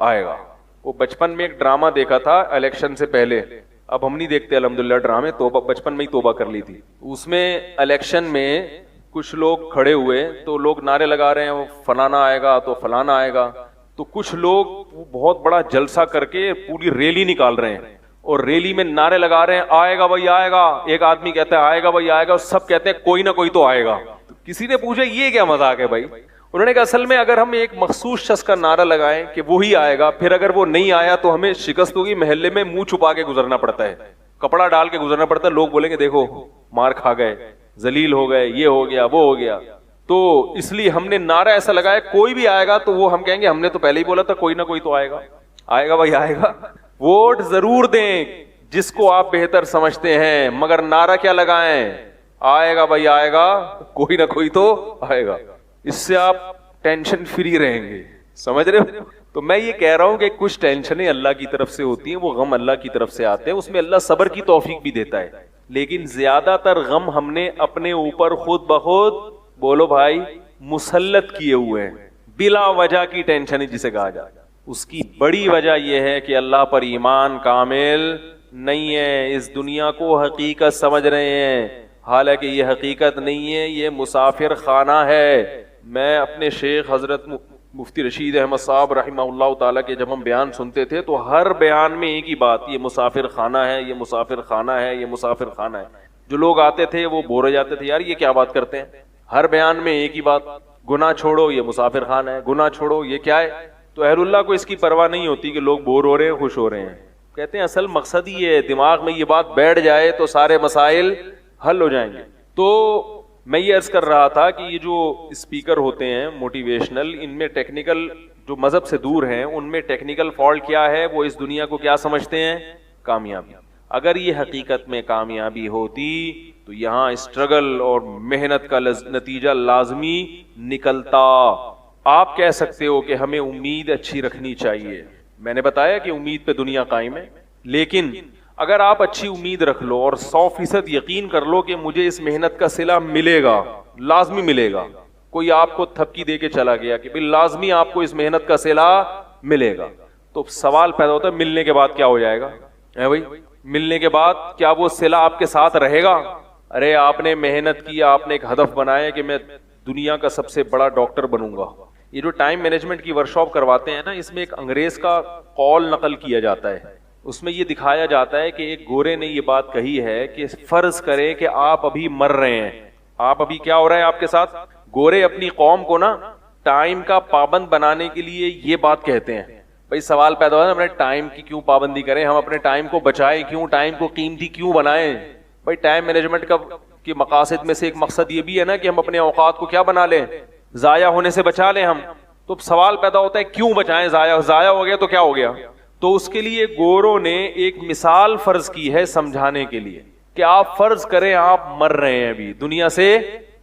آئے گا. وہ بچپن میں ایک ڈرامہ دیکھا تھا الیکشن سے پہلے, اب ہم نہیں دیکھتے الحمدللہ ڈرامے, توبہ بچپن میں ہی توبہ کر لی تھی. اس میں الیکشن میں کچھ لوگ کھڑے ہوئے تو لوگ نعرے لگا رہے ہیں وہ فلانا آئے گا تو فلانا آئے گا. تو کچھ لوگ بہت بڑا جلسہ کر کے پوری ریلی نکال رہے ہیں اور ریلی میں نعرے لگا رہے ہیں آئے گا بھائی آئے گا. ایک آدمی کہتا ہے آئے گا بھائی آئے گا, اور سب کہتے ہیں کوئی نہ کوئی تو آئے گا. کسی نے پوچھا یہ کیا مذاق ہے بھائی؟ انہوں نے کہا اصل میں اگر ہم ایک مخصوص شخص کا نعرہ لگائیں کہ وہی آئے گا, پھر اگر وہ نہیں آیا تو ہمیں شکست ہوگی. محلے میں منہ چھپا کے گزرنا پڑتا ہے, کپڑا ڈال کے گزرنا پڑتا ہے. لوگ بولیں گے دیکھو مار کھا گئے, ذلیل ہو گئے, یہ ہو گیا وہ ہو گیا. تو اس لیے ہم نے نعرہ ایسا لگایا کوئی بھی آئے گا تو وہ ہم کہیں گے ہم نے تو پہلے ہی بولا تھا کوئی نہ کوئی تو آئے گا. آئے گا بھائی آئے گا. ووٹ ضرور دیں جس کو آپ بہتر سمجھتے ہیں, مگر نعرہ کیا لگائیں, آئے گا بھائی آئے گا, کوئی نہ کوئی تو آئے گا. اس سے آپ ٹینشن فری رہیں گے. سمجھ رہے ہو؟ تو میں یہ کہہ رہا ہوں کہ کچھ ٹینشنیں اللہ کی طرف سے ہوتی ہیں, وہ غم اللہ کی طرف سے آتے ہیں, اس میں اللہ صبر کی توفیق بھی دیتا ہے. لیکن زیادہ تر غم ہم نے اپنے اوپر خود بخود بولو بھائی مسلط کیے ہوئے ہیں. بلا وجہ کی ٹینشن جسے کہا جائے. اس کی بڑی وجہ یہ ہے کہ اللہ پر ایمان کامل نہیں ہے, اس دنیا کو حقیقت سمجھ رہے ہیں, حالانکہ یہ حقیقت نہیں ہے, یہ مسافر خانہ ہے. میں اپنے شیخ حضرت مفتی رشید احمد صاحب رحمہ اللہ تعالیٰ کے جب ہم بیان سنتے تھے تو ہر بیان میں ایک ہی بات, یہ مسافر خانہ ہے, یہ مسافر خانہ ہے, یہ مسافر خانہ ہے. جو لوگ آتے تھے وہ بور ہو جاتے تھے, یار یہ کیا بات کرتے ہیں, ہر بیان میں ایک ہی بات, گناہ چھوڑو یہ مسافر خانہ ہے, گناہ چھوڑو یہ کیا ہے. تو اہل اللہ کو اس کی پرواہ نہیں ہوتی کہ لوگ بور ہو رہے ہیں خوش ہو رہے ہیں. کہتے ہیں اصل مقصد ہی ہے دماغ میں یہ بات بیٹھ جائے تو سارے مسائل حل ہو جائیں گے. تو میں یہ عرض کر رہا تھا کہ یہ جو اسپیکر ہوتے ہیں موٹیویشنل, ان میں ٹیکنیکل جو مذہب سے دور ہیں ان میں ٹیکنیکل فالٹ کیا ہے, وہ اس دنیا کو کیا سمجھتے ہیں, کامیابی. اگر یہ حقیقت میں کامیابی ہوتی تو یہاں اسٹرگل اور محنت کا نتیجہ لازمی نکلتا. آپ کہہ سکتے ہو کہ ہمیں امید اچھی رکھنی چاہیے, میں نے بتایا کہ امید پہ دنیا قائم ہے, لیکن اگر آپ اچھی امید رکھ لو اور 100% یقین کر لو کہ مجھے اس محنت کا صلہ ملے گا, لازمی ملے گا. کوئی آپ کو تھپکی دے کے چلا گیا کہ بھئی لازمی آپ کو اس محنت کا صلہ ملے گا, تو سوال پیدا ہوتا ہے ملنے کے بعد کیا ہو جائے گا, ہے بھائی ملنے کے بعد کیا وہ صلہ آپ کے ساتھ رہے گا؟ ارے آپ نے محنت کی, آپ نے ایک ہدف بنایا کہ میں دنیا کا سب سے بڑا ڈاکٹر بنوں گا. یہ جو ٹائم مینجمنٹ کی ورکشاپ کرواتے ہیں نا, اس میں ایک انگریز کا قول نقل کیا جاتا ہے. اس میں یہ دکھایا جاتا ہے کہ ایک گورے نے یہ بات کہی ہے کہ فرض کریں کہ آپ ابھی مر رہے ہیں, آپ ابھی کیا ہو رہا ہے آپ کے ساتھ, گورے اپنی قوم کو نا ٹائم کا پابند بنانے کے لیے یہ بات کہتے ہیں. بھائی سوال پیدا ہوا ہے اپنے ٹائم کی کیوں پابندی کریں, ہم اپنے ٹائم کو بچائیں کیوں, ٹائم کو قیمتی کیوں بنائیں. بھائی ٹائم مینجمنٹ کا کے مقاصد میں سے ایک مقصد یہ بھی ہے نا کہ ہم اپنے اوقات کو کیا بنا لیں, ضائع ہونے سے بچا لیں ہم. تو سوال پیدا ہوتا ہے کیوں بچائیں, ضائع ہو گیا تو کیا ہو گیا. تو اس کے لیے گوروں نے ایک مثال فرض کی ہے سمجھانے کے لیے کہ آپ فرض کریں آپ مر رہے ہیں, ابھی دنیا سے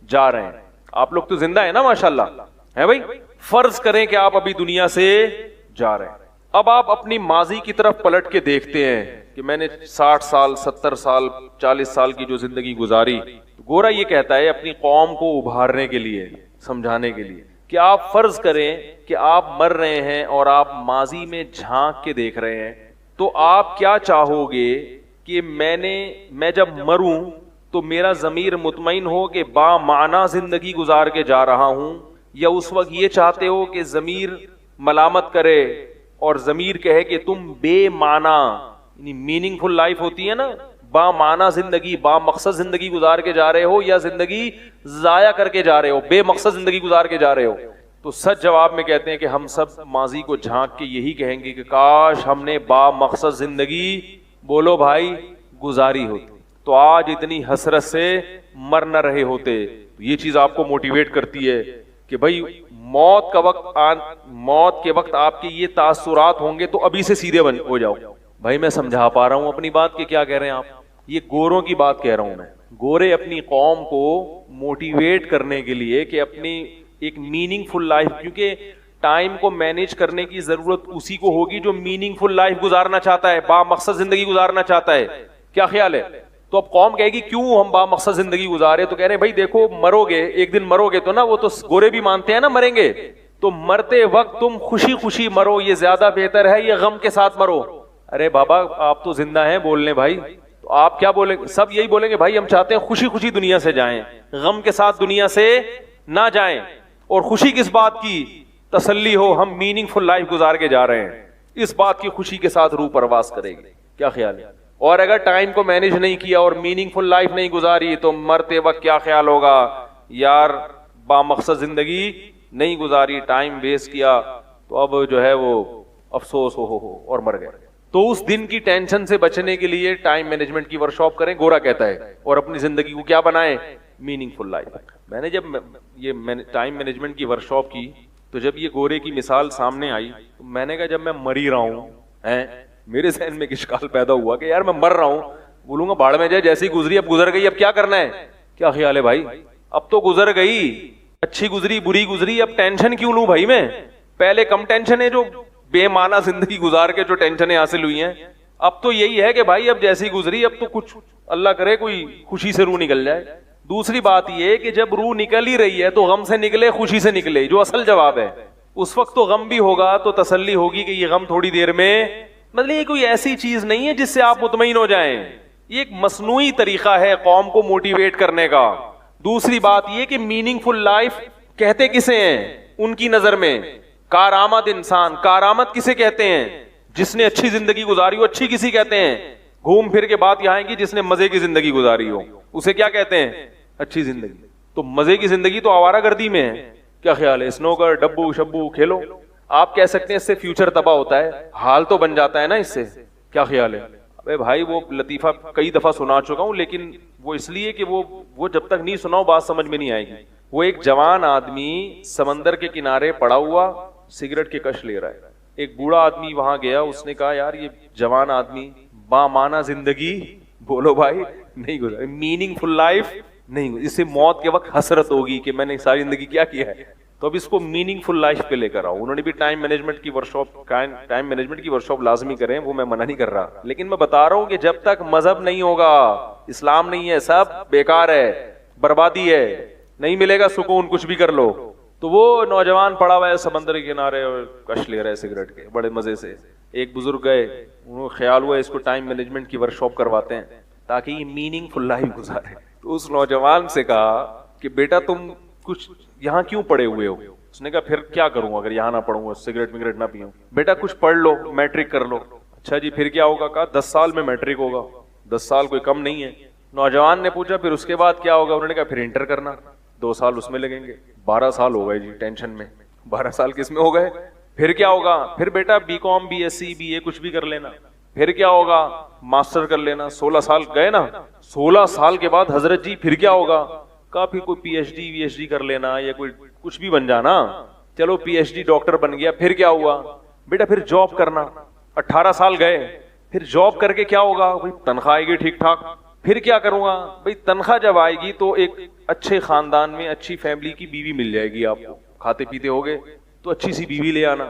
جا رہے ہیں. آپ لوگ تو زندہ ہیں نا ماشاءاللہ ہے بھائی. فرض کریں کہ آپ ابھی دنیا سے جا رہے ہیں. اب آپ اپنی ماضی کی طرف پلٹ کے دیکھتے ہیں کہ میں نے 60 سال 70 سال 40 سال کی جو زندگی گزاری. گورا یہ کہتا ہے اپنی قوم کو ابھارنے کے لیے, سمجھانے کے لیے کہ آپ فرض کریں کہ آپ مر رہے ہیں اور آپ ماضی میں جھانک کے دیکھ رہے ہیں, تو آپ کیا چاہو گے کہ میں جب مروں تو میرا ضمیر مطمئن ہو کہ با معنی زندگی گزار کے جا رہا ہوں, یا اس وقت یہ چاہتے ہو کہ ضمیر ملامت کرے اور ضمیر کہے کہ تم بے معنی, میننگ فل لائف ہوتی ہے نا, با معنی زندگی با مقصد زندگی گزار کے جا رہے ہو یا زندگی ضائع کر کے جا رہے ہو, بے مقصد زندگی گزار کے جا رہے ہو. تو سچ جواب میں کہتے ہیں کہ ہم سب ماضی کو جھانک کے یہی کہیں گے کہ کاش ہم نے با مقصد زندگی, بولو بھائی, گزاری ہوتی تو آج اتنی حسرت سے مر نہ رہے ہوتے. یہ چیز آپ کو موٹیویٹ کرتی ہے کہ بھائی موت کے وقت آپ کے یہ تاثرات ہوں گے تو ابھی سے سیدھے ہو جاؤ. بھائی میں سمجھا پا رہا ہوں اپنی بات کہ کیا کہہ رہے ہیں آپ؟ یہ گوروں کی بات کہہ رہا ہوں میں. گورے اپنی قوم کو موٹیویٹ کرنے کے لیے کہ اپنی ایک میننگ فل لائف, کیونکہ ٹائم کو مینیج کرنے کی ضرورت اسی کو ہوگی جو میننگ فل لائف گزارنا چاہتا ہے, با مقصد زندگی گزارنا چاہتا ہے. کیا خیال ہے؟ تو اب قوم کہے گی کیوں ہم با مقصد زندگی گزارے, تو کہہ رہے ہیں بھائی دیکھو مرو گے, ایک دن مرو گے تو نا, وہ تو گورے بھی مانتے ہیں نا مریں گے, تو مرتے وقت تم خوشی خوشی مرو, یہ زیادہ بہتر ہے, یہ غم کے ساتھ مرو. ارے بابا آپ تو زندہ ہیں بولنے بھائی, تو آپ کیا بولیں گے؟ سب یہی بولیں گے بھائی ہم چاہتے ہیں خوشی خوشی دنیا سے جائیں, غم کے ساتھ دنیا سے نہ جائیں. اور خوشی کس بات کی تسلی ہو, ہم میننگ فل لائف گزار کے جا رہے ہیں, اس بات کی خوشی کے ساتھ روح پرواز کرے گی. کیا خیال ہے؟ اور اگر ٹائم کو مینیج نہیں کیا اور میننگ فل لائف نہیں گزاری تو مرتے وقت کیا خیال ہوگا, یار با مقصد زندگی نہیں گزاری, ٹائم ویسٹ کیا, تو اب جو ہے وہ افسوس ہو اور مر گئے. تو اس دن کی ٹینشن سے بچنے کے لیے ٹائم مینجمنٹ کی ورکشاپ کریں, گورا کہتا ہے, اور اپنی زندگی کو کیا بنائیں, میننگ فل لائف. میں نے جب یہ ٹائم مینجمنٹ کی ورکشاپ کی تو جب یہ گورے کی مثال سامنے آئی تو میں نے کہا جب میں مر ہی رہا ہوں, میرے ذہن میں ایک اشکال پیدا ہوا کہ یار میں مر رہا ہوں, بولوں گا باڑ میں جائے, جیسی گزری اب گزر گئی, اب کیا کرنا ہے. کیا خیال ہے بھائی؟ اب تو گزر گئی, اچھی گزری بری گزری, اب ٹینشن کیوں لوں بھائی میں. پہلے کم ٹینشن ہے جو بے معنی زندگی گزار کے جو ٹینشنیں حاصل ہوئی ہیں, اب تو یہی ہے کہ بھائی اب جیسی گزری, اب تو کچھ اللہ کرے کوئی خوشی سے روح نکل جائے. دوسری بات یہ کہ جب روح نکل ہی رہی ہے تو غم سے نکلے خوشی سے نکلے, جو اصل جواب ہے. اس وقت تو غم بھی ہوگا تو تسلی ہوگی کہ یہ غم تھوڑی دیر میں, مطلب یہ کوئی ایسی چیز نہیں ہے جس سے آپ مطمئن ہو جائیں, یہ ایک مصنوعی طریقہ ہے قوم کو موٹیویٹ کرنے کا. دوسری بات یہ کہ میننگ فل لائف کہتے کسے ہیں ان کی نظر میں, کارآمد انسان. کارآمد کسے کہتے ہیں؟ جس نے اچھی زندگی گزاری ہو. اچھی کسی کہتے ہیں؟ گھوم پھر کے بات یہاں ہے کہ جس نے مزے کی زندگی گزاری ہو, اسے کیا کہتے ہیں؟ اچھی زندگی. تو مزے کی زندگی تو آوارہ گردی میں ہے. کیا خیال ہے؟ سنوکر ڈبو شبو کھیلو. آپ کہہ سکتے ہیں اس سے فیوچر تباہ ہوتا ہے, حال تو بن جاتا ہے نا اس سے. کیا خیال ہے؟ ابے بھائی وہ لطیفہ کئی دفعہ سنا چکا ہوں, لیکن وہ اس لیے کہ وہ جب تک نہیں سناؤ بات سمجھ میں نہیں آئے گی. وہ ایک جوان آدمی سمندر کے کنارے پڑا ہوا سگریٹ کے کش لے رہا ہے. ایک بوڑھا آدمی وہاں گیا, اس نے کہا یار یہ جوان آدمی بامعنی زندگی, بولو بھائی, نہیں گزاری, میننگ فل لائف نہیں, اس سے موت کے وقت حسرت ہوگی کہ میں نے ساری زندگی کیا کیا ہے. تو اب اس کو میننگ فل لائف پہ لے کر آؤ. انہوں نے بھی ٹائم مینجمنٹ کی ورکشاپ لازمی کریں, وہ میں منع نہیں کر رہا, لیکن میں بتا رہا ہوں کہ جب تک مذہب نہیں ہوگا, اسلام نہیں ہے, سب بیکار ہے, بربادی ہے, نہیں ملے گا سکون, کچھ بھی کر لو. تو وہ نوجوان پڑا ہوا ہے سمندر کے کنارے اور کش لے رہا ہے سگریٹ کے بڑے مزے سے. ایک بزرگ گئے, انہوں خیال ہوا اس کو ٹائم مینجمنٹ کی ورکشاپ کرواتے ہیں تاکہ یہ میننگ فل لائف گزارے. تو اس نوجوان سے کہا کہ بیٹا تم کچھ یہاں کیوں پڑے ہوئے ہو؟ اس نے کہا پھر کیا کروں اگر یہاں نہ پڑھوں, سگریٹ وگریٹ نہ پیوں. بیٹا کچھ پڑھ لو, میٹرک کر لو. اچھا جی پھر کیا ہوگا؟ کہا 10 سال میں میٹرک ہوگا. 10 سال کوئی کم نہیں ہے. نوجوان نے پوچھا پھر اس کے بعد کیا ہوگا؟ انہوں نے کہا پھر انٹر کرنا, 2 سال اس میں لگیں گے. 12 سال ہو گئے جی ٹینشن میں. 12 سال کس میں ہو گئے؟ پھر کیا ہوگا؟ پھر بیٹا B com B S C B A کچھ بھی کر لینا. پھر کیا ہوگا؟ ماسٹر کر لینا. 16 سال گئے نا. 16 سال کے بعد حضرت جی پھر کیا ہوگا؟ کہا پھر کوئی پی ایچ ڈی وی ایچ ڈی کر لینا یا کوئی کچھ بھی بن جانا. چلو پی ایچ ڈی ڈاکٹر بن گیا. پھر کیا ہوا؟ بیٹا پھر جاب کرنا. 18 سال گئے. پھر جاب کر کے کیا ہوگا؟ بھائی تنخواہ آئے گی ٹھیک ٹھاک. پھر کیا کروں گا؟ بھائی تنخواہ جب آئے گی تو ایک اچھے خاندان میں اچھی فیملی کی بیوی مل جائے گی آپ کو. کھاتے پیتے ہوگے تو اچھی سی بیوی لے آنا.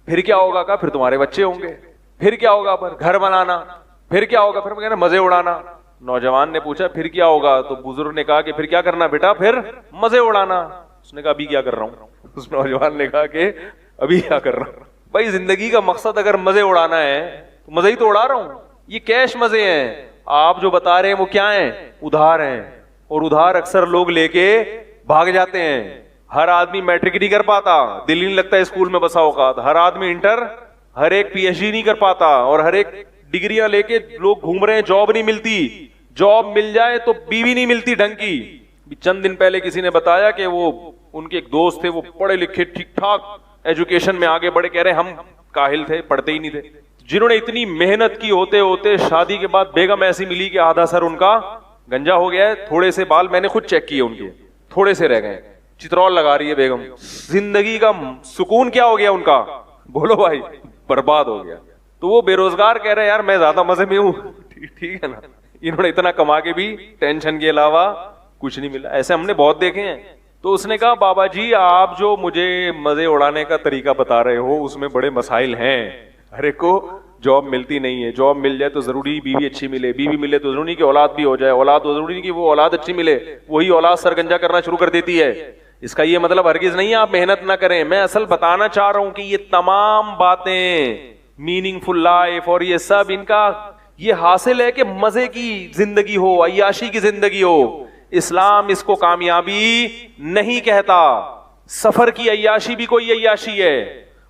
پھر کیا ہوگا؟ کہا پھر تمہارے بچے ہوں گے. پھر کیا ہوگا؟ پر گھر بنانا. پھر کیا ہوگا؟ پھر میں کہنا مزے اڑانا. نوجوان نے پوچھا پھر کیا ہوگا؟ تو بزرگ نے کہا کہ پھر کیا کرنا بیٹا؟ پھر مزے اڑانا. اس نے کہا ابھی کیا کر رہا ہوں؟ اس نوجوان نے کہا کہ ابھی کیا کر رہا ہوں. بھائی زندگی کا مقصد اگر مزے اڑانا ہے تو مزے ہی تو اڑا رہا ہوں. یہ کیش مزے ہیں. آپ جو بتا رہے ہیں وہ کیا ہیں؟ ادھار ہیں. اور ادھار اکثر لوگ لے کے بھاگ جاتے ہیں. ہر آدمی میٹرک نہیں کر پاتا, دل نہیں لگتا اسکول میں بسا اوقات. ہر آدمی انٹر, ہر ایک پی ایچ ڈی نہیں کر پاتا, اور ہر ایک ڈگریاں لے کے لوگ گھوم رہے ہیں, جاب نہیں ملتی. جاب مل جائے تو بیوی نہیں ملتی ڈھنگ کی. چند دن پہلے کسی نے بتایا کہ وہ ان کے ایک دوست تھے, وہ پڑھے لکھے ٹھیک ٹھاک ایجوکیشن میں آگے بڑھے, کہہ رہے ہم کاہل تھے, پڑھتے ہی نہیں تھے. جنہوں نے اتنی محنت کی ہوتے ہوتے شادی کے بعد بیگم ایسی ملی کہ آدھا سر ان کا گنجا ہو گیا ہے, تھوڑے سے بال میں نے خود چیک کیے ان کے, تھوڑے سے رہ گئے, چترول لگا رہی ہے بیگم. زندگی کا سکون کیا ہو گیا ان کا؟ بولو بھائی, برباد ہو گیا. تو وہ بے روزگار کہہ رہے ہیں یار میں زیادہ مزے میں ہوں. ٹھیک ہے نا, انہوں نے اتنا کما کے بھی ٹینشن کے علاوہ کچھ نہیں ملا. ایسے ہم نے بہت دیکھے ہیں. تو اس نے کہا بابا جی آپ جو مجھے مزے اڑانے کا طریقہ بتا رہے ہو اس میں بڑے مسائل ہیں. ہر ایک کو جاب ملتی نہیں ہے, جاب مل جائے تو ضروری بیوی اچھی ملے, بیوی ملے تو ضروری نہیں کہ اولاد بھی ہو جائے, اولاد تو ضروری نہیں کہ وہ اولاد اچھی ملے, وہی اولاد سرگنجا کرنا شروع کر دیتی ہے. اس کا یہ مطلب ہرگز نہیں ہے آپ محنت نہ کریں. میں اصل بتانا چاہ رہا ہوں کہ یہ تمام باتیں میننگ فل لائف اور یہ سب ان کا یہ حاصل ہے کہ مزے کی زندگی ہو, عیاشی کی زندگی ہو. اسلام اس کو کامیابی نہیں کہتا. سفر کی عیاشی بھی کوئی عیاشی ہے.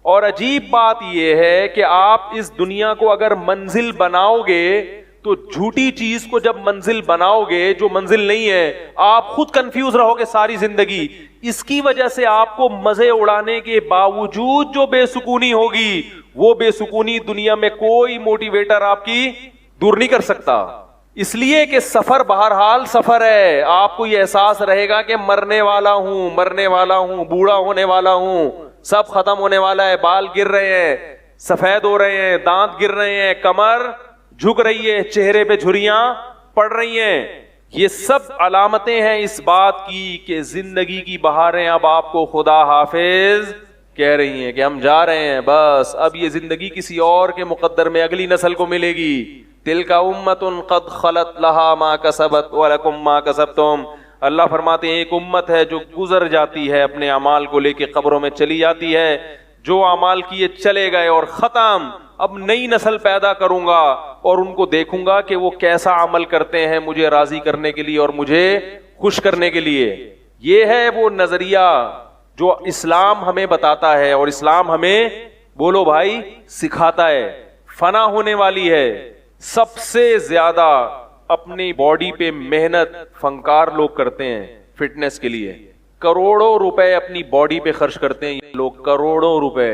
اور عجیب بات یہ ہے کہ آپ اس دنیا کو اگر منزل بناؤ گے تو جھوٹی چیز کو جب منزل بناؤ گے جو منزل نہیں ہے, آپ خود کنفیوز رہو گے ساری زندگی. اس کی وجہ سے آپ کو مزے اڑانے کے باوجود جو بے سکونی ہوگی, وہ بے سکونی دنیا میں کوئی موٹیویٹر آپ کی دور نہیں کر سکتا. اس لیے کہ سفر بہرحال سفر ہے. آپ کو یہ احساس رہے گا کہ مرنے والا ہوں, مرنے والا ہوں, بوڑھا ہونے والا ہوں, سب ختم ہونے والا ہے, بال گر رہے ہیں, سفید ہو رہے ہیں, دانت گر رہے ہیں, کمر جھک رہی ہے, چہرے پہ جھریاں پڑ رہی ہیں. یہ سب علامتیں ہیں اس بات کی کہ زندگی کی بہاریں اب آپ کو خدا حافظ کہہ رہی ہیں کہ ہم جا رہے ہیں, بس اب یہ زندگی کسی اور کے مقدر میں اگلی نسل کو ملے گی. تلک امۃ قد خلت لہا ما کسبت ولکم ما کسبتم. اللہ فرماتے ہیں ایک امت ہے جو گزر جاتی ہے, اپنے اعمال کو لے کے قبروں میں چلی جاتی ہے. جو اعمال کیے چلے گئے اور ختم. اب نئی نسل پیدا کروں گا اور ان کو دیکھوں گا کہ وہ کیسا عمل کرتے ہیں مجھے راضی کرنے کے لیے اور مجھے خوش کرنے کے لیے. یہ ہے وہ نظریہ جو اسلام ہمیں بتاتا ہے اور اسلام ہمیں بولو بھائی سکھاتا ہے. فنا ہونے والی ہے. سب سے زیادہ اپنی باڈی پہ محنت فنکار لوگ کرتے ہیں فٹنس کے لیے. کروڑوں روپے اپنی باڈی پہ خرچ کرتے ہیں یہ لوگ, کروڑوں روپے,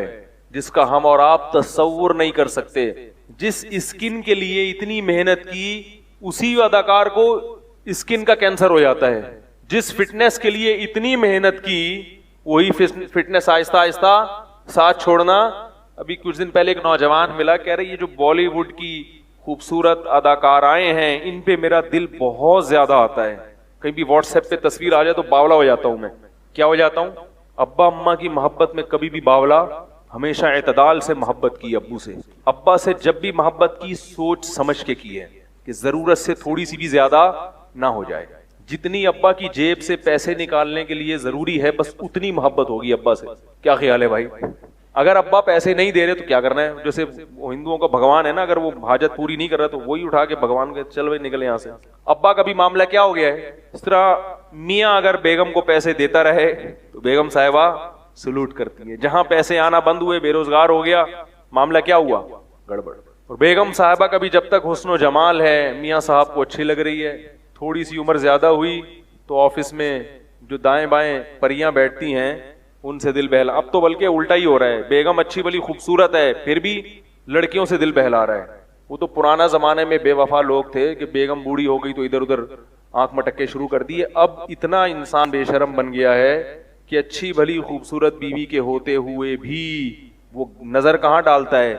جس کا ہم اور آپ تصور نہیں کر سکتے. جس اسکن کے لیے اتنی محنت کی اسی اداکار کو اسکن کا کینسر ہو جاتا ہے. جس فٹنس کے لیے اتنی محنت کی وہی فٹنس آہستہ آہستہ ساتھ چھوڑنا. ابھی کچھ دن پہلے ایک نوجوان ملا, کہہ رہے یہ جو بالی ووڈ کی خوبصورت اداکارائیں ہیں ان پہ میرا دل بہت زیادہ آتا ہے. کہیں بھی واٹس ایپ پہ تصویر آ جائے تو باولا ہو جاتا ہوں میں. کیا ہو جاتا ہوں؟ ابا اماں کی محبت میں کبھی بھی باولا, ہمیشہ اعتدال سے محبت کی ابو سے. ابا سے جب بھی محبت کی سوچ سمجھ کے کی ہے کہ ضرورت سے تھوڑی سی بھی زیادہ نہ ہو جائے. جتنی ابا کی جیب سے پیسے نکالنے کے لیے ضروری ہے بس اتنی محبت ہوگی ابا سے. کیا خیال ہے بھائی؟ اگر ابا پیسے نہیں دے رہے تو کیا کرنا ہے؟ جیسے ہندوؤں کا بھگوان ہے نا, اگر وہ حاجت پوری نہیں کر رہا تو وہی اٹھا کے بھگوان کے چل بھائی نکلے یہاں سے. ابا کا بھی معاملہ کیا ہو گیا ہے اس طرح. میاں اگر بیگم کو پیسے دیتا رہے تو بیگم صاحبہ سلوٹ کرتی ہے. جہاں پیسے آنا بند ہوئے, بے روزگار ہو گیا, معاملہ کیا ہوا؟ گڑبڑ. اور بیگم صاحبہ کا بھی جب تک حسن و جمال ہے, میاں صاحب کو اچھی لگ رہی ہے, تھوڑی سی عمر زیادہ ہوئی تو آفس میں جو دائیں بائیں پریاں بیٹھتی ہیں ان سے دل بہلا. اب تو بلکہ الٹا ہی ہو رہا ہے, بیگم اچھی بلی خوبصورت ہے پھر بھی لڑکیوں سے دل بہلا رہا ہے. وہ تو پرانا زمانے میں بے وفا لوگ تھے کہ بیگم بوڑھی ہو گئی تو ادھر ادھر آنکھ مٹکے شروع کر دیے. اب اتنا انسان بے شرم بن گیا ہے کہ اچھی بھلی خوبصورت بیوی کے ہوتے ہوئے بھی وہ نظر کہاں ڈالتا ہے,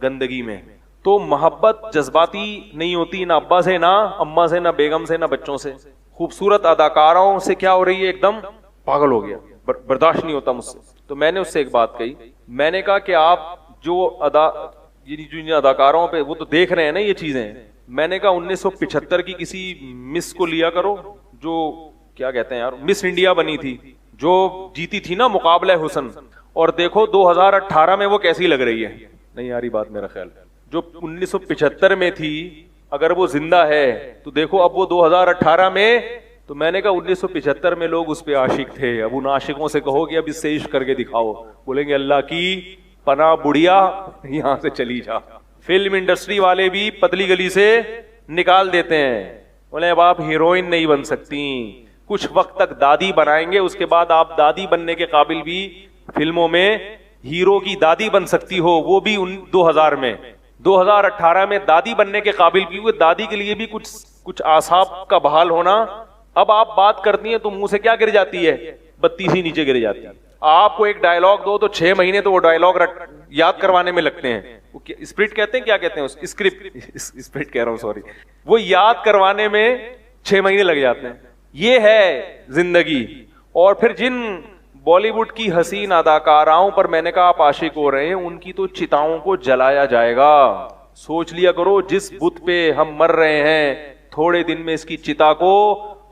گندگی میں. تو محبت جذباتی نہیں ہوتی, نہ ابا سے, نہ اما سے, نہ بیگم سے, نہ بچوں سے. خوبصورت اداکاروں سے کیا ہو رہی ہے, ایک دم پاگل ہو گیا, برداشت نہیں ہوتا مجھ سے. تو میں نے اس سے ایک بات کہی, میں نے کہا کہ آپ جو اداکاروں پہ وہ تو دیکھ رہے ہیں نا یہ چیزیں, میں نے کہا 1975 کی کسی مس کو لیا کرو جو کیا کہتے ہیں یار, مس انڈیا بنی تھی, جو جیتی تھی نا مقابلہ حسن, اور دیکھو 2018 میں وہ کیسی لگ رہی ہے. نہیں آ رہی بات میرا خیال. جو 1975 میں تھی اگر وہ زندہ ہے تو دیکھو اب وہ 2018 میں. تو میں نے کہا 1975 میں لوگ اس پہ عاشق تھے, اب ان عاشقوں سے کہو کہ اب اس سے عشق کر کے دکھاؤ, بولیں گے اللہ کی پناہ بڑھیا یہاں سے چلی جا. فلم انڈسٹری والے بھی پتلی گلی سے نکال دیتے ہیں, بولے اب آپ ہیروئن نہیں بن سکتی, کچھ وقت تک دادی بنائیں گے, اس کے بعد آپ دادی بننے کے قابل بھی فلموں میں ہیرو کی دادی بن سکتی ہو, وہ بھی 2000 میں. 2018 میں دادی بننے کے قابل بھی ہوئے, دادی کے لیے بھی کچھ اعصاب کا بحال ہونا. اب آپ بات کرتی ہیں تو منہ سے کیا گر جاتی ہے, بتی سی نیچے گر جاتی ہے. آپ کو ایک ڈائلگ دو تو 6 مہینے تو وہ ڈائلگ یاد کروانے میں لگتے ہیں. اسپرٹ کہتے ہیں, کیا کہتے ہیں, اسکرپٹ کہہ رہا ہوں سوری, وہ یاد کروانے میں 6 مہینے لگ جاتے ہیں. یہ ہے زندگی. اور پھر جن بالی ووڈ کی حسین اداکاراؤں پر میں نے کہا آپ عاشق ہو رہے ہیں, ان کی تو چتاؤں کو جلایا جائے گا. سوچ لیا کرو جس بت پہ ہم مر رہے ہیں تھوڑے دن میں اس کی چتا کو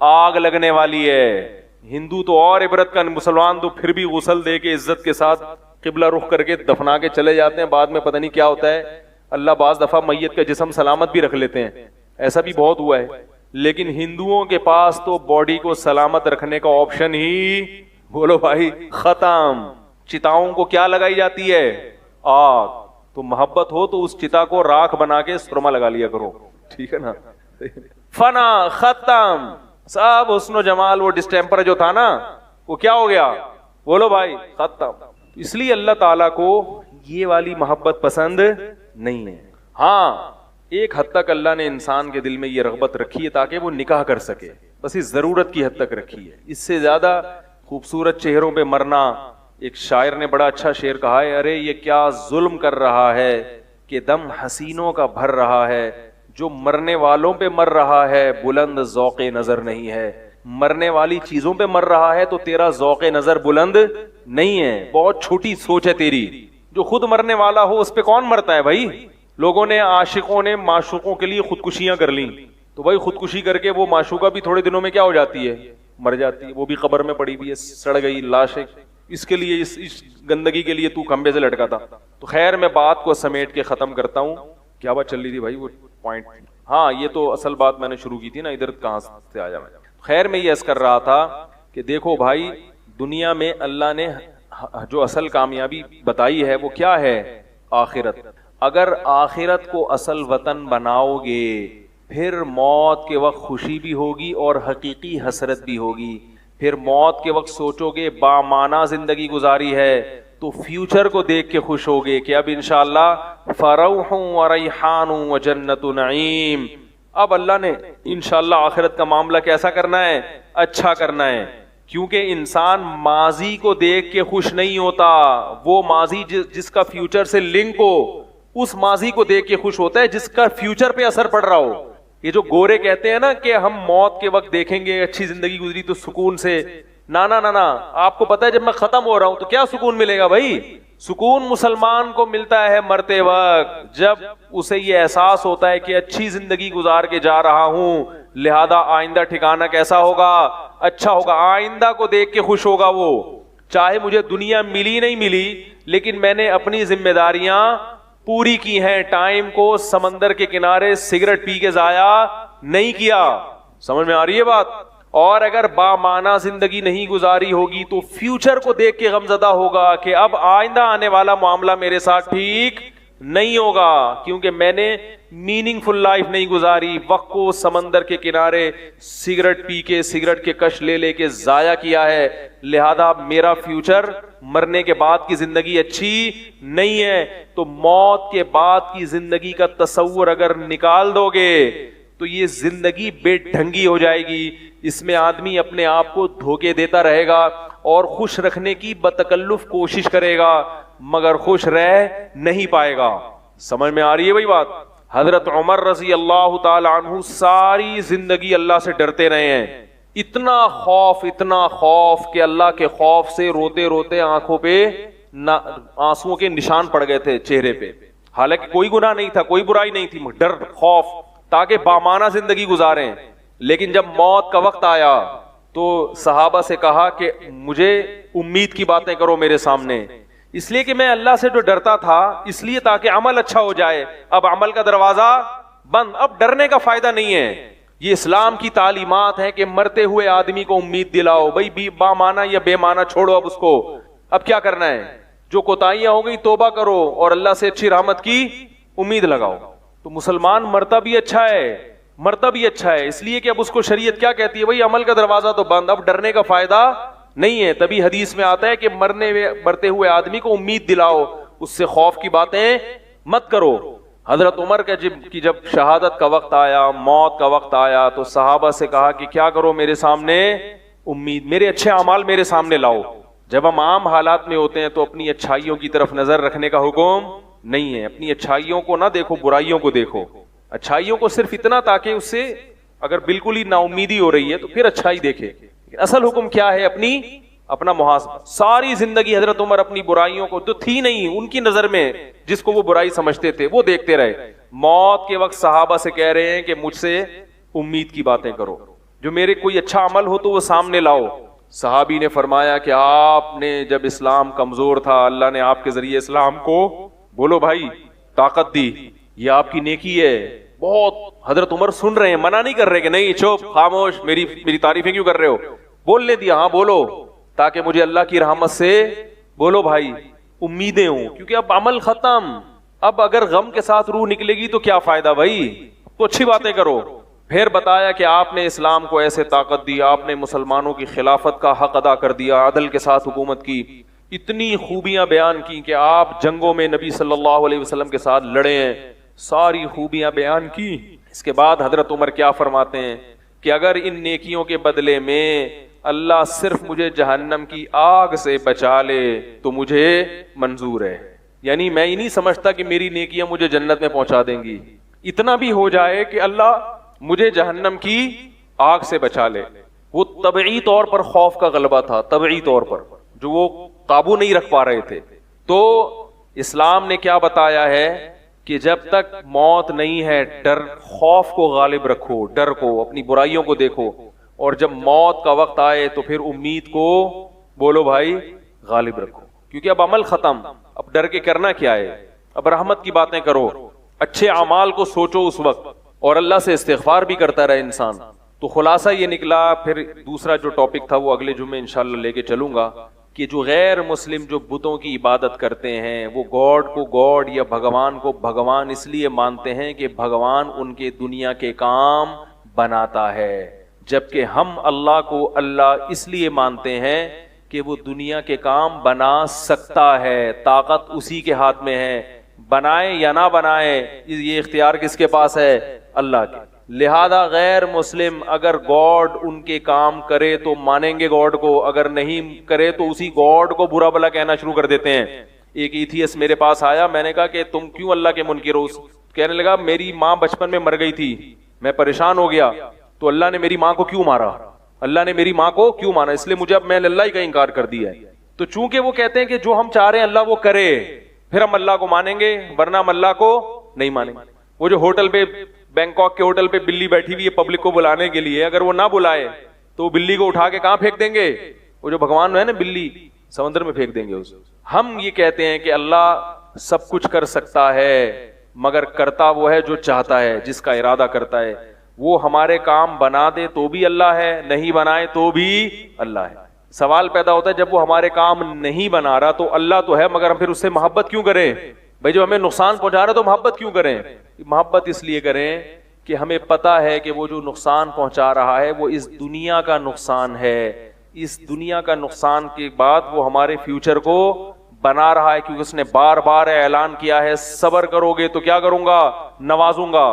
آگ لگنے والی ہے. ہندو تو اور عبرت کا, مسلمان تو پھر بھی غسل دے کے عزت کے ساتھ قبلہ رخ کر کے دفنا کے چلے جاتے ہیں, بعد میں پتہ نہیں کیا ہوتا ہے. اللہ بعض دفعہ میت کا جسم سلامت بھی رکھ لیتے ہیں, ایسا بھی بہت ہوا ہے. لیکن ہندوؤں کے پاس تو باڈی کو سلامت رکھنے کا آپشن ہی, بولو بھائی, ختم. چتاؤں کو کیا لگائی جاتی ہے, آگ. تو محبت ہو تو اس چتا کو راکھ بنا کے سرما لگا لیا کرو, ٹھیک ہے نا. فنا, ختم, سب حسن و جمال وہ ڈسٹیمپر جو تھا نا وہ کیا ہو گیا, بولو بھائی, ختم. اس لیے اللہ تعالیٰ کو یہ والی محبت پسند نہیں ہے. ہاں ایک حد تک اللہ نے انسان کے دل میں یہ رغبت رکھی ہے تاکہ وہ نکاح کر سکے, بس اس ضرورت کی حد تک رکھی ہے. اس سے زیادہ خوبصورت چہروں پہ مرنا, ایک شاعر نے بڑا اچھا شعر کہا ہے, ارے یہ کیا ظلم کر رہا ہے کہ دم حسینوں کا بھر رہا ہے, جو مرنے والوں پہ مر رہا ہے بلند ذوق نظر نہیں ہے. مرنے والی چیزوں پہ مر رہا ہے تو تیرا ذوق نظر بلند نہیں ہے, بہت چھوٹی سوچ ہے تیری. جو خود مرنے والا ہو اس پہ کون مرتا ہے بھائی. لوگوں نے, عاشقوں نے معشوقوں کے لیے خودکشیاں کر لیں, تو بھائی خودکشی کر کے وہ معشوقہ بھی تھوڑے دنوں میں کیا ہو جاتی ہے, مر جاتی ہے. وہ بھی قبر میں پڑی ہوئی ہے, سڑ گئی لاش ہے. اس کے لیے, اس گندگی کے لیے تو کھمبے سے لٹکا تھا. تو خیر میں بات کو سمیٹ کے ختم کرتا ہوں. کیا بات چل رہی تھی بھائی, وہ پوائنٹ, ہاں یہ تو اصل بات میں نے شروع کی تھی نا, ادھر کہاں سے آیا میں. خیر میں یہ عرض کر رہا تھا کہ دیکھو بھائی, دنیا میں اللہ نے جو اصل کامیابی بتائی ہے وہ کیا ہے, آخرت. اگر آخرت کو اصل وطن بناؤ گے پھر موت کے وقت خوشی بھی ہوگی اور حقیقی حسرت بھی ہوگی. پھر موت کے وقت سوچو گے بامعنی زندگی گزاری ہے تو فیوچر کو دیکھ کے خوش ہوگے کہ اب انشاءاللہ فروح و ریحان و جنت نعیم. اب اللہ نے انشاءاللہ آخرت کا معاملہ کیسا کرنا ہے, اچھا کرنا ہے. کیونکہ انسان ماضی کو دیکھ کے خوش نہیں ہوتا, وہ ماضی جس کا فیوچر سے لنک ہو اس ماضی کو دیکھ کے خوش ہوتا ہے جس کا فیوچر پہ اثر پڑ رہا ہو. یہ جو گورے کہتے ہیں نا کہ ہم موت کے وقت دیکھیں گے اچھی زندگی گزری تو سکون سے, نا نا نا نا, آپ کو پتا ہے جب میں ختم ہو رہا ہوں تو کیا سکون ملے گا بھائی. سکون مسلمان کو ملتا ہے مرتے وقت, جب اسے یہ احساس ہوتا ہے کہ اچھی زندگی گزار کے جا رہا ہوں, لہذا آئندہ ٹھکانہ کیسا ہوگا, اچھا ہوگا. آئندہ کو دیکھ کے خوش ہوگا وہ, چاہے مجھے دنیا ملی نہیں ملی لیکن میں نے اپنی ذمہ داریاں پوری کی ہیں. ٹائم کو سمندر کے کنارے سگریٹ پی کے ضائع نہیں کیا. سمجھ میں آ رہی ہے بات. اور اگر بامعنی زندگی نہیں گزاری ہوگی تو فیوچر کو دیکھ کے غمزدہ ہوگا کہ اب آئندہ آنے والا معاملہ میرے ساتھ ٹھیک نہیں ہوگا, کیونکہ میں نے میننگ فل لائف نہیں گزاری, وقت کو سمندر کے کنارے سگریٹ پی کے, سگریٹ کے کش لے لے کے ضائع کیا ہے, لہذا میرا فیوچر مرنے کے بعد کی زندگی اچھی نہیں ہے. تو موت کے بعد کی زندگی کا تصور اگر نکال دو گے تو یہ زندگی بے ڈھنگی ہو جائے گی. اس میں آدمی اپنے آپ کو دھوکے دیتا رہے گا اور خوش رکھنے کی بتکلف کوشش کرے گا, مگر خوش رہ نہیں پائے گا. سمجھ میں آ رہی ہے بھائی بات؟ حضرت عمر رضی اللہ تعالی عنہ ساری زندگی اللہ سے ڈرتے رہے ہیں, اتنا خوف کہ اللہ کے خوف سے روتے روتے آنکھوں پہ آنسوؤں کے نشان پڑ گئے تھے چہرے پہ. حالانکہ کوئی گناہ نہیں تھا, کوئی برائی نہیں تھی, ڈر خوف تاکہ بامانہ زندگی گزاریں. لیکن جب موت کا وقت آیا تو صحابہ سے کہا کہ مجھے امید کی باتیں کرو میرے سامنے, اس لیے کہ میں اللہ سے جو ڈرتا تھا اس لیے تاکہ عمل اچھا ہو جائے. اب عمل کا دروازہ بند, اب ڈرنے کا فائدہ نہیں ہے. یہ اسلام کی تعلیمات ہے کہ مرتے ہوئے آدمی کو امید دلاؤ. بھائی با مانا یا بے مانا چھوڑو, اب اس کو اب کیا کرنا ہے, جو کوتاہیاں ہو گئی توبہ کرو اور اللہ سے اچھی رحمت کی امید لگاؤ. تو مسلمان مرتا بھی اچھا ہے, اس لیے کہ اب اس کو شریعت کیا کہتی ہے, بھائی عمل کا دروازہ تو بند, اب ڈرنے کا فائدہ نہیں ہے. تبھی حدیث میں آتا ہے کہ مرتے ہوئے آدمی کو امید دلاؤ, اس سے خوف کی باتیں مت کرو. حضرت عمر کا جب شہادت کا وقت آیا, موت کا وقت آیا, تو صحابہ سے کہا کہ کیا کرو میرے سامنے امید, میرے اچھے اعمال میرے سامنے لاؤ. جب ہم عام حالات میں ہوتے ہیں تو اپنی اچھائیوں کی طرف نظر رکھنے کا حکم نہیں ہے. اپنی اچھائیوں کو نہ دیکھو, برائیوں کو دیکھو. اچھائیوں کو صرف اتنا تاکہ اس سے اگر بالکل ہی نا امیدی ہو رہی ہے تو پھر اچھائی دیکھے. اصل حکم کیا ہے, اپنا محاسبہ. ساری زندگی حضرت عمر اپنی برائیوں کو تو تھی نہیں ان کی نظر میں, جس کو وہ برائی سمجھتے تھے وہ دیکھتے رہے. موت کے وقت صحابہ سے کہہ رہے ہیں کہ مجھ سے امید کی باتیں کرو, جو میرے کوئی اچھا عمل ہو تو وہ سامنے لاؤ. صحابی نے فرمایا کہ آپ نے جب اسلام کمزور تھا اللہ نے آپ کے ذریعے اسلام کو, بولو بھائی, طاقت دی, یہ آپ کی نیکی ہے بہت. حضرت عمر سن رہے ہیں, منع نہیں کر رہے کہ نہیں چپ خاموش, میری تعریفیں کیوں کر رہے ہو, بولنے دیا, ہاں بولو, تاکہ مجھے اللہ کی رحمت سے, بولو بھائی, امیدیں ہوں. کیونکہ اب عمل ختم, اب اگر غم کے ساتھ روح نکلے گی تو کیا فائدہ بھائی, تو اچھی باتیں کرو. پھر بتایا کہ آپ نے اسلام کو ایسے طاقت دی, آپ نے مسلمانوں کی خلافت کا حق ادا کر دیا, عدل کے ساتھ حکومت کی, اتنی خوبیاں بیان کی کہ آپ جنگوں میں نبی صلی اللہ علیہ وسلم کے ساتھ لڑے ہیں, ساری خوبیاں بیان کی. اس کے بعد حضرت عمر کیا فرماتے ہیں کہ اگر ان نیکیوں کے بدلے میں اللہ صرف مجھے جہنم کی آگ سے بچا لے تو مجھے منظور ہے. یعنی میں ہی نہیں سمجھتا کہ میری نیکیاں مجھے جنت میں پہنچا دیں گی, اتنا بھی ہو جائے کہ اللہ مجھے جہنم کی آگ سے بچا لے. وہ طبعی طور پر خوف کا غلبہ تھا, طبعی طور پر جو وہ قابو نہیں رکھ پا رہے تھے. تو اسلام نے کیا بتایا ہے کہ جب تک موت نہیں ہے ڈر, خوف کو غالب رکھو, ڈر کو, اپنی برائیوں کو دیکھو, اور جب موت کا وقت آئے تو پھر امید کو, بولو بھائی, غالب رکھو. کیونکہ اب عمل ختم, اب ڈر کے کرنا کیا ہے, اب رحمت کی باتیں کرو, اچھے اعمال کو سوچو اس وقت, اور اللہ سے استغفار بھی کرتا رہے انسان. تو خلاصہ یہ نکلا. پھر دوسرا جو ٹاپک تھا وہ اگلے جمعے انشاءاللہ لے کے چلوں گا کہ جو غیر مسلم جو بتوں کی عبادت کرتے ہیں وہ گاڈ کو گاڈ یا بھگوان کو بھگوان اس لیے مانتے ہیں کہ بھگوان ان کے دنیا کے کام بناتا ہے, جبکہ ہم اللہ کو اللہ اس لیے مانتے ہیں کہ وہ دنیا کے کام بنا سکتا ہے, طاقت اسی کے ہاتھ میں ہے, بنائے یا نہ بنائے یہ اختیار کس کے پاس ہے, اللہ کے. لہذا غیر مسلم اگر گاڈ ان کے کام کرے تو مانیں گے گاڈ کو, اگر نہیں کرے تو اسی گاڈ کو برا بھلا کہنا شروع کر دیتے ہیں. ایک ایتھیسٹ میرے پاس آیا, میں نے کہا کہ تم کیوں اللہ کے منکر ہو؟ کہنے لگا میری ماں بچپن میں مر گئی تھی, میں پریشان ہو گیا, تو اللہ نے میری ماں کو کیوں مارا, اللہ نے میری ماں کو کیوں مارا, اس لیے مجھے اب میں اللہ ہی کا انکار کر دیا ہے. تو چونکہ وہ کہتے ہیں کہ جو ہم چاہ رہے ہیں اللہ وہ کرے, پھر ہم اللہ کو مانیں گے, ورنہ ہم اللہ کو نہیں مانیں گے. وہ جو ہوٹل پہ, بینکاک کے ہوٹل پہ بلی بیٹھی ہوئی ہے پبلک کو بلانے کے لیے, اگر وہ نہ بلائے تو وہ بلی کو اٹھا کے کہاں پھینک دیں گے, وہ جو بھگوان ہے نا بلی, سمندر میں پھینک دیں گے اس. ہم یہ کہتے ہیں کہ اللہ سب کچھ کر سکتا ہے مگر کرتا وہ ہے جو چاہتا ہے, جس کا ارادہ کرتا ہے. وہ ہمارے کام بنا دے تو بھی اللہ ہے, نہیں بنائے تو بھی اللہ ہے. سوال پیدا ہوتا ہے جب وہ ہمارے کام نہیں بنا رہا تو اللہ تو ہے مگر ہم پھر اس سے محبت کیوں کریں, بھائی جو ہمیں نقصان پہنچا رہا ہے تو محبت کیوں کریں؟ محبت اس لیے کریں کہ ہمیں پتا ہے کہ وہ جو نقصان پہنچا رہا ہے وہ اس دنیا کا نقصان ہے، اس دنیا کا نقصان کے بعد وہ ہمارے فیوچر کو بنا رہا ہے، کیونکہ اس نے بار بار اعلان کیا ہے صبر کرو گے تو کیا کروں گا؟ نوازوں گا۔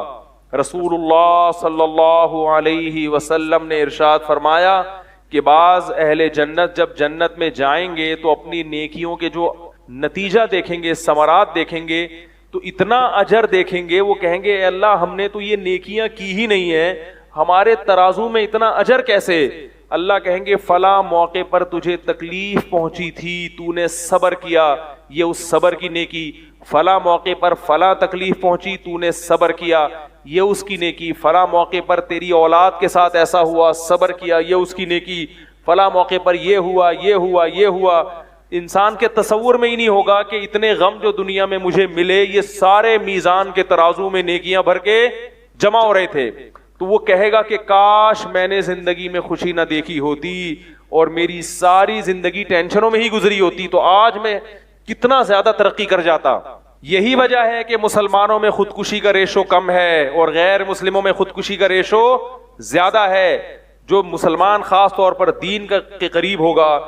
رسول اللہ صلی اللہ علیہ وسلم نے ارشاد فرمایا کہ بعض اہل جنت جب جنت میں جائیں گے تو اپنی نیکیوں کے جو نتیجہ دیکھیں گے، ثمرات دیکھیں گے، تو اتنا اجر دیکھیں گے، وہ کہیں گے اے اللہ ہم نے تو یہ نیکیاں کی ہی نہیں ہیں، ہمارے ترازو میں اتنا اجر کیسے؟ اللہ کہیں گے فلاں موقع پر تجھے تکلیف پہنچی تھی، تو نے صبر کیا، یہ اس صبر کی نیکی۔ فلاں موقع پر فلاں تکلیف پہنچی، تو نے صبر کیا، یہ اس کی نیکی۔ فلاں موقع پر تیری اولاد کے ساتھ ایسا ہوا، صبر کیا، یہ اس کی نیکی۔ فلاں موقع پر یہ ہوا، یہ ہوا، یہ ہوا۔ انسان کے تصور میں ہی نہیں ہوگا کہ اتنے غم جو دنیا میں مجھے ملے یہ سارے میزان کے ترازو میں نیکیاں بھر کے جمع ہو رہے تھے، تو وہ کہے گا کہ کاش میں نے زندگی میں خوشی نہ دیکھی ہوتی اور میری ساری زندگی ٹینشنوں میں ہی گزری ہوتی تو آج میں کتنا زیادہ ترقی کر جاتا۔ یہی وجہ ہے کہ مسلمانوں میں خودکشی کا ریشو کم ہے اور غیر مسلموں میں خودکشی کا ریشو زیادہ ہے۔ جو مسلمان خاص طور پر دین کے قریب ہوگا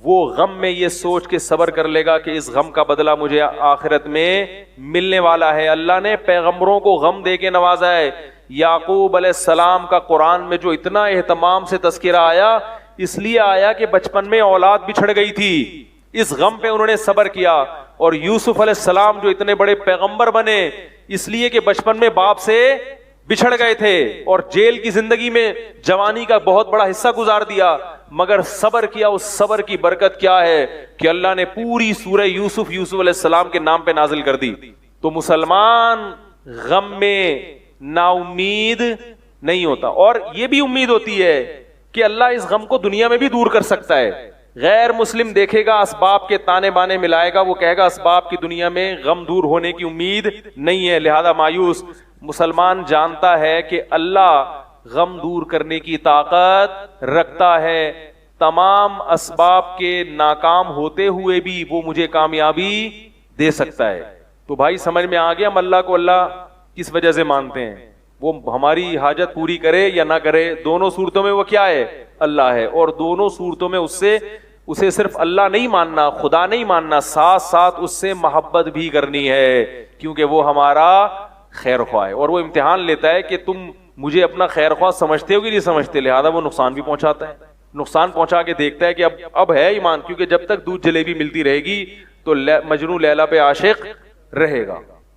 وہ غم میں یہ سوچ کے صبر کر لے گا کہ اس غم کا بدلہ مجھے آخرت میں ملنے والا ہے۔ اللہ نے پیغمبروں کو غم دے کے نوازا ہے۔ یعقوب علیہ السلام کا قرآن میں جو اتنا اہتمام سے تذکرہ آیا اس لیے آیا کہ بچپن میں اولاد بچھڑ گئی تھی، اس غم پہ انہوں نے صبر کیا۔ اور یوسف علیہ السلام جو اتنے بڑے پیغمبر بنے اس لیے کہ بچپن میں باپ سے بچھڑ گئے تھے اور جیل کی زندگی میں جوانی کا بہت بڑا حصہ گزار دیا، مگر صبر کیا۔ اس صبر کی برکت کیا ہے کہ اللہ نے پوری سورہ یوسف علیہ السلام کے نام پہ نازل کر دی۔ تو مسلمان غم میں نا امید نہیں ہوتا، اور یہ بھی امید ہوتی ہے کہ اللہ اس غم کو دنیا میں بھی دور کر سکتا ہے۔ غیر مسلم دیکھے گا اسباب کے تانے بانے ملائے گا، وہ کہے گا اسباب کی دنیا میں غم دور ہونے کی امید نہیں ہے، لہذا مایوس۔ مسلمان جانتا ہے کہ اللہ غم دور کرنے کی طاقت رکھتا ہے، تمام اسباب کے ناکام ہوتے ہوئے بھی وہ مجھے کامیابی دے سکتا ہے۔ تو بھائی سمجھ میں آ گیا ہم اللہ کو اللہ کس وجہ سے مانتے ہیں؟ وہ ہماری حاجت پوری کرے یا نہ کرے، دونوں صورتوں میں وہ کیا ہے؟ اللہ ہے۔ اور دونوں صورتوں میں اسے صرف اللہ نہیں ماننا، خدا نہیں ماننا، ساتھ ساتھ اس سے محبت بھی کرنی ہے، کیونکہ وہ ہمارا خیر خواہ ہے اور وہ امتحان لیتا ہے کہ تم مجھے اپنا خیر خواہ سمجھتے ہو کہ نہیں سمجھتے، لہذا وہ نقصان بھی پہنچاتا ہے، نقصان پہنچا کے دیکھتا ہے کہ اب ہے ایمان، کیونکہ جب تک دودھ جلیبی ملتی رہے گی تو مجنوں لیلا پہ عاشق رہے گا۔